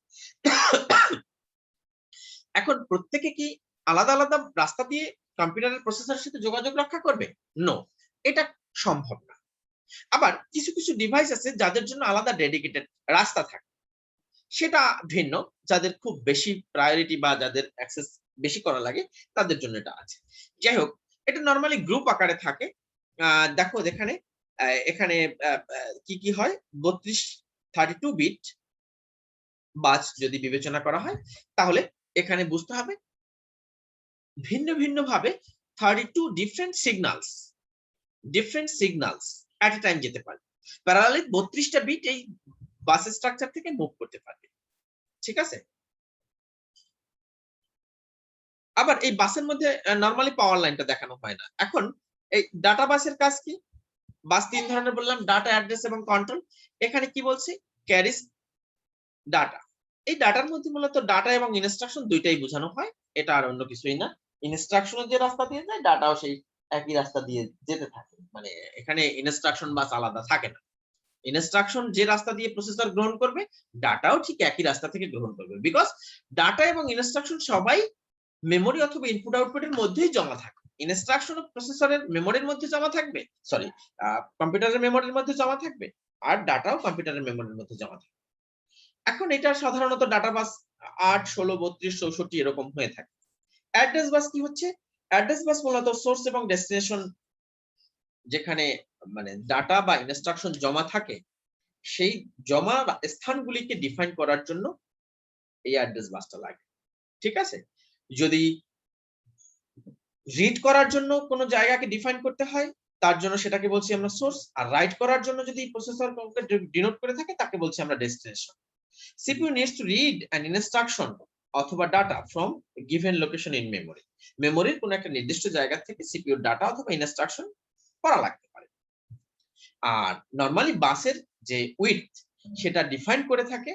এখন প্রত্যেকে কি আলাদা আলাদা রাস্তা দিয়ে কম্পিউটারের প্রসেসরের সাথে যোগাযোগ রক্ষা করবে? নো, এটা সম্ভব না। আবার কিছু কিছু ডিভাইস আছে যাদের জন্য আলাদা ডেডিকেটেড রাস্তা থাকে, সেটা ভিন্ন, যাদের খুব বেশি প্রায়োরিটি বা যাদের অ্যাক্সেস বেশি করা লাগে তাদের জন্য এটা আছে। যাই হোক, এটা নরমালি গ্রুপ আকারে থাকে। দেখো এখানে এখানে কি কি হয়, 32 বিট বাস যদি বিবেচনা করা হয়, তাহলে এখানে বুঝতে হবে ভিন্ন ভিন্ন ভাবে 32 ডিফারেন্ট সিগন্যালস এট এ টাইম যেতে পারে। প্যারালালি 32টা বিট এই বাস স্ট্রাকচার থেকে মুভ করতে পারবে, ঠিক আছে। আবার এই বাসের মধ্যে নরমালি পাওয়ার লাইনটা দেখানো হয় না। এখন এই ডাটা বাসের কাজ কি, বাস তিন ধরনের বললাম, ডাটা, অ্যাড্রেস এবং কন্ট্রোল। এখানে কি বলছি, ক্যারিজ ডাটা। এই ডাটার মধ্যে মূলত ডাটা এবং ইনস্ট্রাকশন দুইটাই বোঝানো হয়, এটা আর অন্য কিছুই না। ইনস্ট্রাকশনের যে রাস্তা দিয়ে যায়, ডাটাও সেই একই রাস্তা দিয়ে যেতে থাকে, মানে এখানে ইনস্ট্রাকশন বাস আলাদা থাকে না। ইনস্ট্রাকশন যে রাস্তা দিয়ে প্রসেসর গ্রহণ করবে, ডাটাও ঠিক একই রাস্তা থেকে গ্রহণ করবে, বিকজ ডাটা এবং ইনস্ট্রাকশন সবাই মেমোরি অথবা ইনপুট আউটপুটের মধ্যেই জমা থাকে। ইনস্ট্রাকশন প্রসেসরের মেমোরির মধ্যে জমা থাকবে, সরি কম্পিউটারের মেমোরির মধ্যে জমা থাকবে, আর ডাটাও কম্পিউটারের মেমোরির মধ্যে জমা থাকবে। এখন এটা সাধারণত ডাটা বাস 8, 16, 32, 64 এরকম হয়ে থাকে। অ্যাড্রেস বাস কি হচ্ছে, অ্যাড্রেস বাস মূলত সোর্স এবং ডেস্টিনেশন, যেখানে মানে ডাটা বা ইনস্ট্রাকশন জমা থাকে, সেই জমা স্থানগুলিকে ডিফাইন করার জন্য এই অ্যাড্রেস বাসটা লাগে, ঠিক আছে। যদি রিড করার জন্য কোনো জায়গাকে ডিফাইন করতে হয়, তার জন্য সেটাকে বলছি আমরা সোর্স, আর রাইট করার জন্য যদি প্রসেসর কাউকে ডিনোট করে থাকে তাকে বলছি আমরা destination. CPU needs to read an instruction অথবা data from given location in memory. মেমোরির কোন একটা নির্দিষ্ট জায়গা থেকে CPU ডাটা অথবা ইনস্ট্রাকশন পড়া লাগতে পারে। আর নরমালি বাসের যে উইডথ সেটা ডিফাইন করে থাকে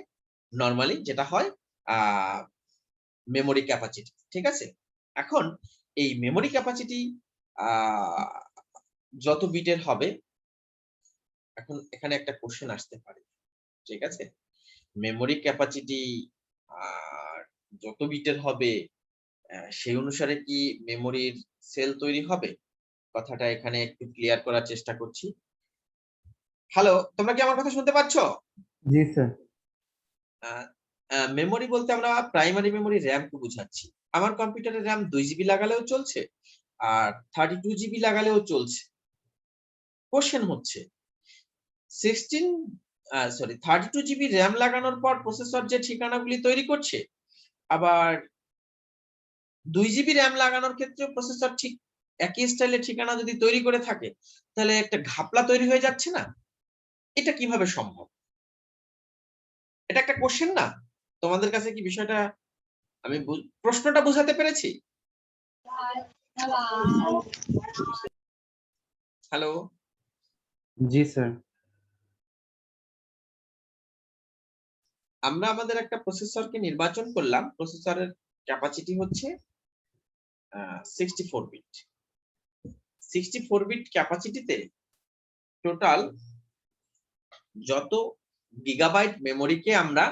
নরমালি যেটা হয় মেমোরি ক্যাপাসিটি, ঠিক আছে। এখন এই মেমোরি ক্যাপাসিটি যত বিটের হবে, এখন এখানে একটা কোশ্চেন আসতে পারে, ঠিক আছে, মেমোরি ক্যাপাসিটি আর যত বিটের হবে সেই অনুসারে কি মেমোরির সেল তৈরি হবে? কথাটা এখানে একটু ক্লিয়ার করার চেষ্টা করছি। হ্যালো, তোমরা কি আমার কথা শুনতে পাচ্ছ? জি স্যার। মেমোরি বলতে আমরা প্রাইমারি মেমোরি র্যাম কে বুঝাচ্ছি। আমার কম্পিউটারে র্যাম 2 জিবি লাগালেও চলছে আর 32 জিবি লাগালেও চলছে। কোশ্চেন হচ্ছে 32 জিবি র্যাম লাগানোর পর প্রসেসর যে ঠিকানাগুলি তৈরি করছে, আবার 2 জিবি র্যাম লাগানোর ক্ষেত্রে প্রসেসর ঠিক একই স্টাইলের ঠিকানা যদি তৈরি করে থাকে, তাহলে একটা ঘাপলা তৈরি হয়ে যাচ্ছে না? এটা কিভাবে সম্ভব? এটা একটা কোশ্চেন না? তোমাদের কাছে কি বিষয়টা আমি প্রশ্নটা বোঝাতে পেরেছি? হ্যালো, জি স্যার। আমরা আমাদের একটা প্রসেসরকে নির্বাচন করলাম, প্রসেসরের ক্যাপাসিটি হচ্ছে 64 বিট। 64 বিট ক্যাপাসিটিতে টোটাল যত গিগাবাইট মেমোরিকে আমরা,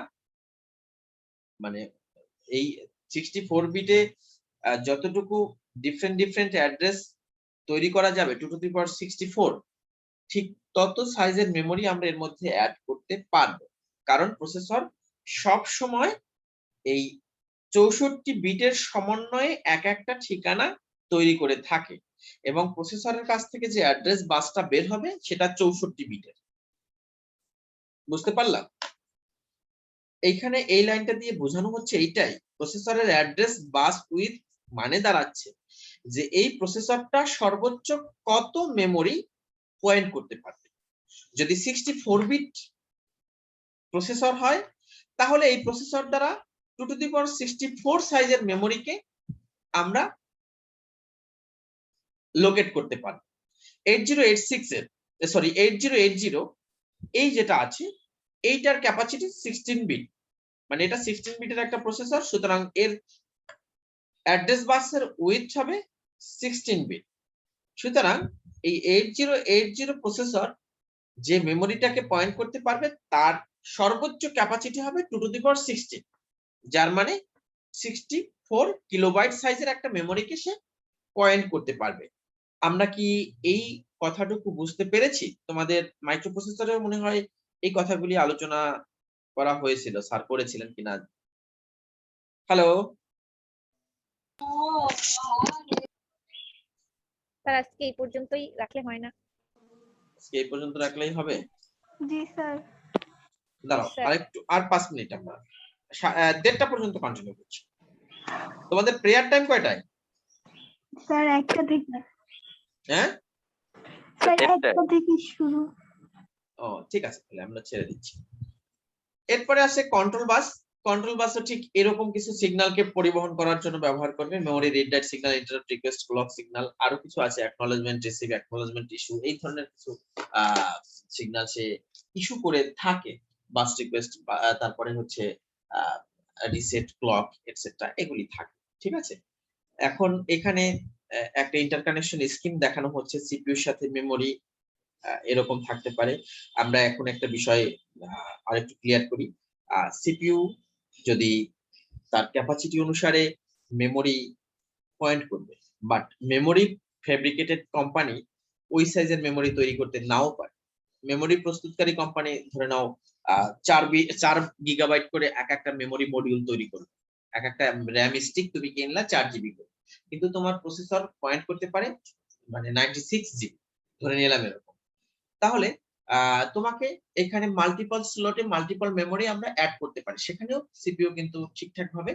মানে এই 64 বিটে যতটুকু ডিফারেন্ট অ্যাড্রেস তৈরি করা যাবে 2 টু দি পাওয়ার 64, ঠিক তত সাইজের মেমোরি আমরা এর মধ্যে অ্যাড করতে পারবো। কারণ প্রসেসর সব সময় এই 64 বিটের সমন্বয়ে এক একটা ঠিকানা তৈরি করে থাকে এবং প্রসেসরের কাছ থেকে যে অ্যাড্রেস বাসটা বের হবে সেটা 64 বিটের। বুঝতে পারলাম? এইখানে এই লাইনটা দিয়ে বোঝানো হচ্ছে এইটাই, প্রসেসরের অ্যাড্রেস বাস উইথ মানে দাঁড়াচ্ছে যে এই প্রসেসরটা সর্বোচ্চ কত মেমোরি পয়েন্ট করতে পারবে। যদি 64 বিট প্রসেসর হয়, তাহলে এই প্রসেসর দ্বারা 2 টু দি পাওয়ার 64 সাইজের মেমোরিকে আমরা লোকেট করতে পারব। 8080 এই যেটা আছে এইটার ক্যাপাসিটি 16 বিট, মানে এটা 16 বিটের একটা প্রসেসর, সুতরাং এর অ্যাড্রেস বাসের উইডথ হবে 16 বিট। সুতরাং এই 8080 প্রসেসর যে মেমোরিটাকে পয়েন্ট করতে পারবে তার সর্বোচ্চ ক্যাপাসিটি হবে 2 টু দি পাওয়ার 16, যার মানে 64 কিলোবাইট সাইজের একটা মেমোরিকে সে পয়েন্ট করতে পারবে। আমরা কি এই কথাটুকু বুঝতে পেরেছি? তোমাদের মাইক্রোপ্রসেসরেও মনে হয় এই কথাগুলি আলোচনা করা হয়েছিল, স্যার করেছিলেন কিনা। হ্যালো, স্যার আজকে এই পর্যন্তই রাখলে হয় না? আজকে এই পর্যন্ত রাখলেই হবে? জি স্যার। দাঁড়াও স্যার। আরেকটু, আর 5 মিনিট আমরা 1:30টা পর্যন্ত কন্টিনিউ করছি। তোমাদের প্রেয়ার টাইম কয়টায়? স্যার 1টা থেকে। হ্যাঁ, স্যার 1টা থেকে শুরু। ও ঠিক আছে, তাহলে আমরা ছেড়ে দিচ্ছি। এরপরে আসে কন্ট্রোল বাস। কন্ট্রোল বাসও ঠিক এরকম কিছু সিগন্যালকে পরিবহন করার জন্য ব্যবহার করবে। Memory read write signal, interrupt request, clock signal, আরো কিছু আছে, অ্যাকনলেজমেন্ট রিসিভ, অ্যাকনলেজমেন্ট ইস্যু, এই ধরনের কিছু সিগন্যাল সে ইস্যু করে থাকে। বাস রিকোয়েস্ট, তারপরে হচ্ছে রিসেট, ক্লক এটসেট্রা, এগুলি থাকে। ঠিক আছে, এখন এখানে একটা ইন্টারকানেকশন স্কিম দেখানো হচ্ছে, সিপিইউর সাথে মেমোরি এরকম থাকতে পারে। আমরা এখন একটা বিষয় আরেকটু ক্লিয়ার করি। সিপিইউ যদি তার ক্যাপাসিটি অনুসারে মেমোরি পয়েন্ট করবে, বাট মেমোরি ফেব্রিকেটেড কোম্পানি ওই সাইজের মেমোরি তৈরি করতে নাও পারে। মেমোরি প্রস্তুতকারী কোম্পানি ধরে নাও 4 গিগাবাইট করে এক একটা মেমোরি মডিউল তৈরি করবে, এক একটা র্যাম স্টিক তুমি কিনলা 4 জিবি করে, কিন্তু তোমার প্রসেসর পয়েন্ট করতে পারে মানে 96 জিবি ধরে নিলাম এরকম। তাহলে তোমাকে এখানে মাল্টিপল স্লটে মাল্টিপল মেমোরি আমরা অ্যাড করতে পারি, সেখানেও সিপিইউ কিন্তু ঠিকঠাক ভাবে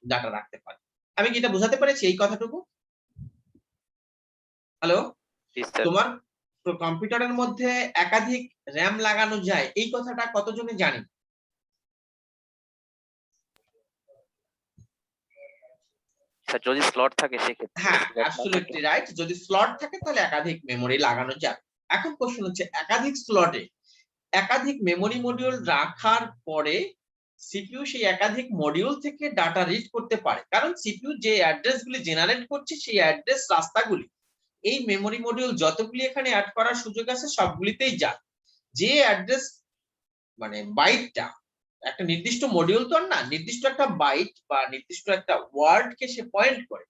ডাটা রাখতে পারে। আমি কি এটা বোঝাতে পেরেছি এই কথাটুকু? হ্যালো, তোমার কম্পিউটারের মধ্যে একাধিক র্যাম লাগানো যায় এই কথাটা কতজনে জানে? স্যার যদি স্লট থাকে সেক্ষেত্রে। হ্যাঁ, অ্যাবসলিউটলি রাইট, যদি স্লট থাকে তাহলে একাধিক মেমোরি লাগানো যায়। এখন কোশ্চেন হচ্ছে একাধিক স্লটে একাধিক মেমোরি মডিউল রাখার পরে সিপিইউ সেই একাধিক মডিউল থেকে ডাটা রিড করতে পারে, কারণ সিপিইউ যে অ্যাড্রেসগুলি জেনারেট করছে সেই অ্যাড্রেস রাস্তাগুলি এই মেমোরি মডিউল যতগুলি এখানে অ্যাড করার সুযোগ আছে সবগুলিতেই যাক। যে অ্যাড্রেস মানে বাইটটা একটা নির্দিষ্ট মডিউল তো আর না, নির্দিষ্ট একটা বাইট বা নির্দিষ্ট একটা ওয়ার্ড কে সে পয়েন্ট করে,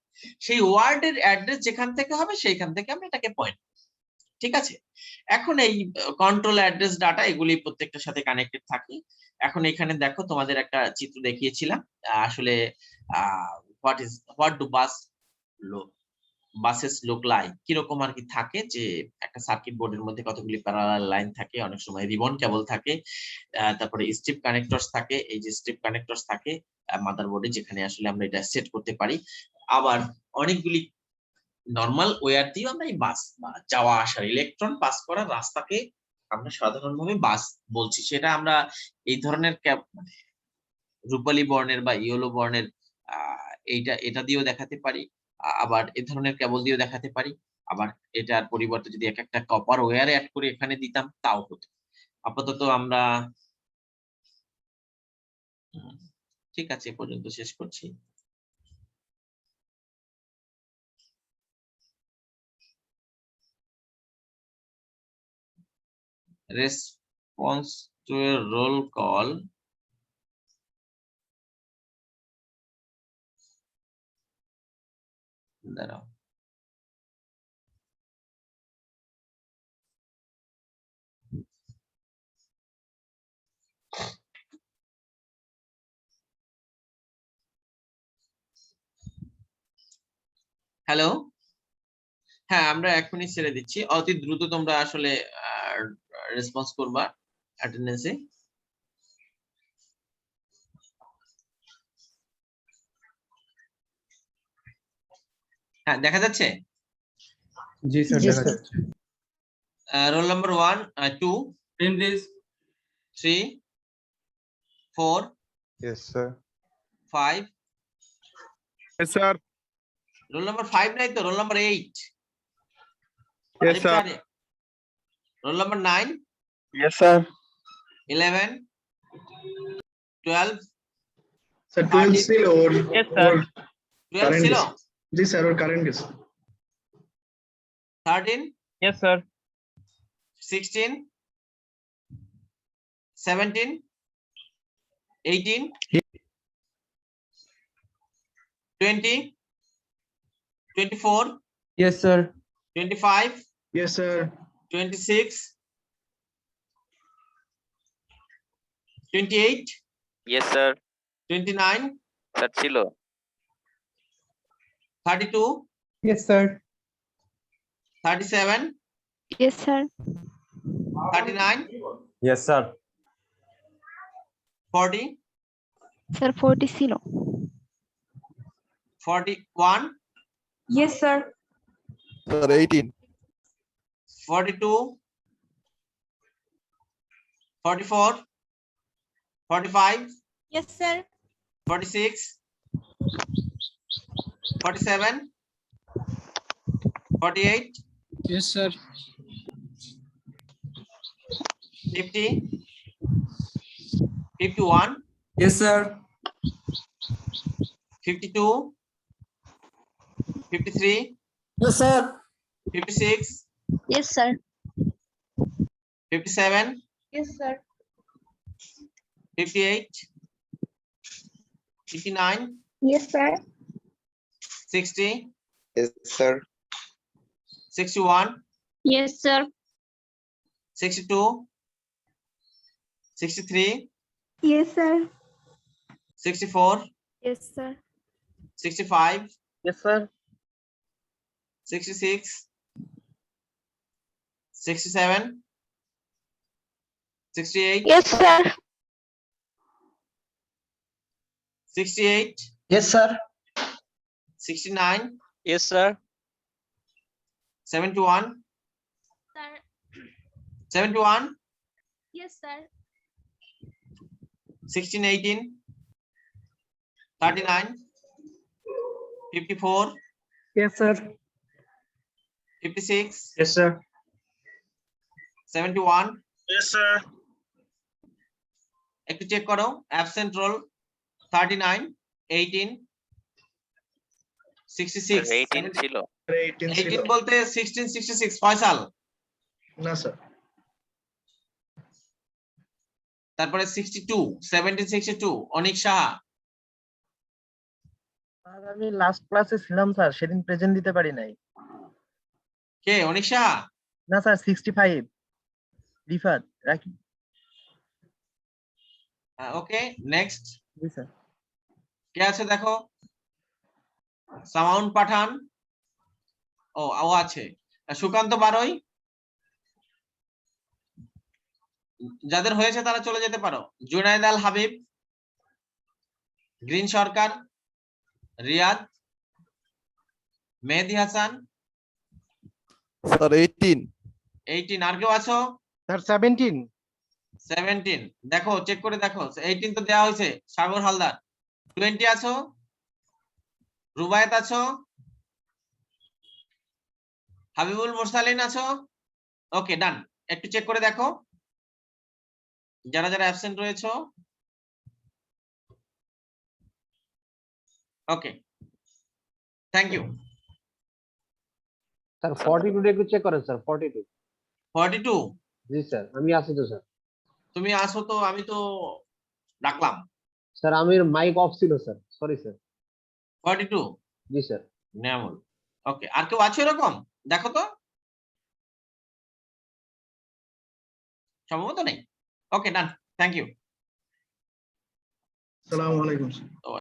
সেই ওয়ার্ডের অ্যাড্রেস যেখান থেকে হবে সেইখান থেকে আমরা এটাকে পয়েন্ট, ঠিক আছে। এখন এই কন্ট্রোল অ্যাড্রেস ডাটা এগুলি প্রত্যেকটার সাথে কানেক্টেড থাকে। এখন এখানে দেখো তোমাদের একটা চিত্র দেখিয়েছিলাম আসলে what do buses look like, কিরকম আর কি থাকে, যে একটা সার্কিট বোর্ডের মধ্যে কতগুলি প্যারালাল লাইন থাকে, অনেক সময় রিবন কেবল থাকে, তারপরে স্ট্রিপ কানেক্টরস থাকে, এই যে স্ট্রিপ কানেক্টরস থাকে মাদারবোর্ডে, যেখানে আসলে আমরা এটা সেট করতে পারি। আবার অনেকগুলি নরমাল ওয়্যার দিয়ে আমরা এই বাস বা যাওয়া আসার ইলেকট্রন পাস করার রাস্তাকে আমরা সাধারণভাবে বাস বলছি। সেটা আমরা এই ধরনের মানে রূপালী বর্ণের বা ইয়েলো বর্ণের এটা দিয়েও দেখাতে পারি, আবার এ ধরনের কেবল দিয়েও দেখাতে পারি, আবার এটার পরিবর্তে যদি এক একটা কপার ওয়্যার অ্যাড করে এখানে দিতাম তাও হতো। আপাতত আমরা ঠিক আছে এ পর্যন্ত শেষ করছি। Response to A roll call, দাঁড়াও হ্যালো, হ্যাঁ আমরা এখনই ছেড়ে দিচ্ছি, অতি দ্রুত তোমরা আসলে রেসপন্স করবা অ্যাটেন্ডেন্সে। হ্যাঁ দেখা যাচ্ছে? জি স্যার, জি দেখা স্যার। যাচ্ছে। Roll number 1 2 3 4 Yes, sir. 5, Yes, sir. Roll number 5 নাই তো, roll number 8, Yes, sir. Roll number 9, Yes, sir. 11, 12, sir 12 ছিল ওর Yes, sir. 12 কারেন্ট ছিল, জি স্যার ওর কারেন্ট গেছে 13, Yes, sir. 16, 17, 18, 20, 24, Yes sir. 25, yes sir 26, 28, Yes, sir. 29, Sir ছিল। 32, Yes sir. 37, Yes, sir. 39, Yes sir. 40, Sir, 40 ছিল। 41, Yes, sir. Sir, 18. 42, 44, 45, Yes, sir. 46, 47, 48, yes sir 50, 51, Yes sir. 52, 53, yes sir 56, Yes, sir. 57, Yes, sir. 58, 59, Yes, sir. 60, Yes, sir. 61, Yes, sir. 62, 63, Yes, sir. 64, Yes, sir. 65, Yes, sir. 66, 67, 68, Yes, sir. 68, yes sir 69, Yes, sir. 71, Sir. 71, Yes, sir. 16, 18, 39, 54, yes sir 56, yes sir 71, yes sir একটু check করো absent role 39, 18, 66, 18 ছিল। 18 বলতে 1666 ফয়সাল, না sir. তারপরে 62 1762 অনিক Saha. Sir আমি last ক্লাসে ছিলাম sir, সেদিন প্রেজেন্ট দিতে পারি নাই। কে অনিক সাহা? না sir 65 Rifat Raki. Okay next জি স্যার। কে আছে দেখো, সামাউন পাঠান, ও আছে, সুকান্ত বারই। যাদের হয়েছে তারা চলে যেতে পারো। জুনায়েদ আল হাবিব, গ্রিন সরকার, রিয়াদ, মেহেদি হাসান। স্যার 18 18 আর কেউ আছো? স্যার 17। 17 দেখো, চেক করে দেখো, 18 তো দেওয়া হয়েছে। সাগর হালদার 20 আছো? রুবায়েত আছো? হাবিবুল মুরসালিন আছো? ওকে ডান, একটু চেক করে দেখো যারা যারা অ্যাবসেন্ট রয়েছে। Okay thank you. স্যার 42 একটু চেক করেন স্যার 42। 42 জি স্যার আমি আছি তো স্যার। তুমি আসো তো, আমি তো ডাকলাম। স্যার আমি মাইক অফ ছিল স্যার, সরি স্যার। 42 জি স্যার। নেমল। ওকে আর কেউ আছে এরকম? দেখো তো, সম্ভবত নেই। ওকে ডান, থ্যাংক ইউ। আসসালামু আলাইকুম।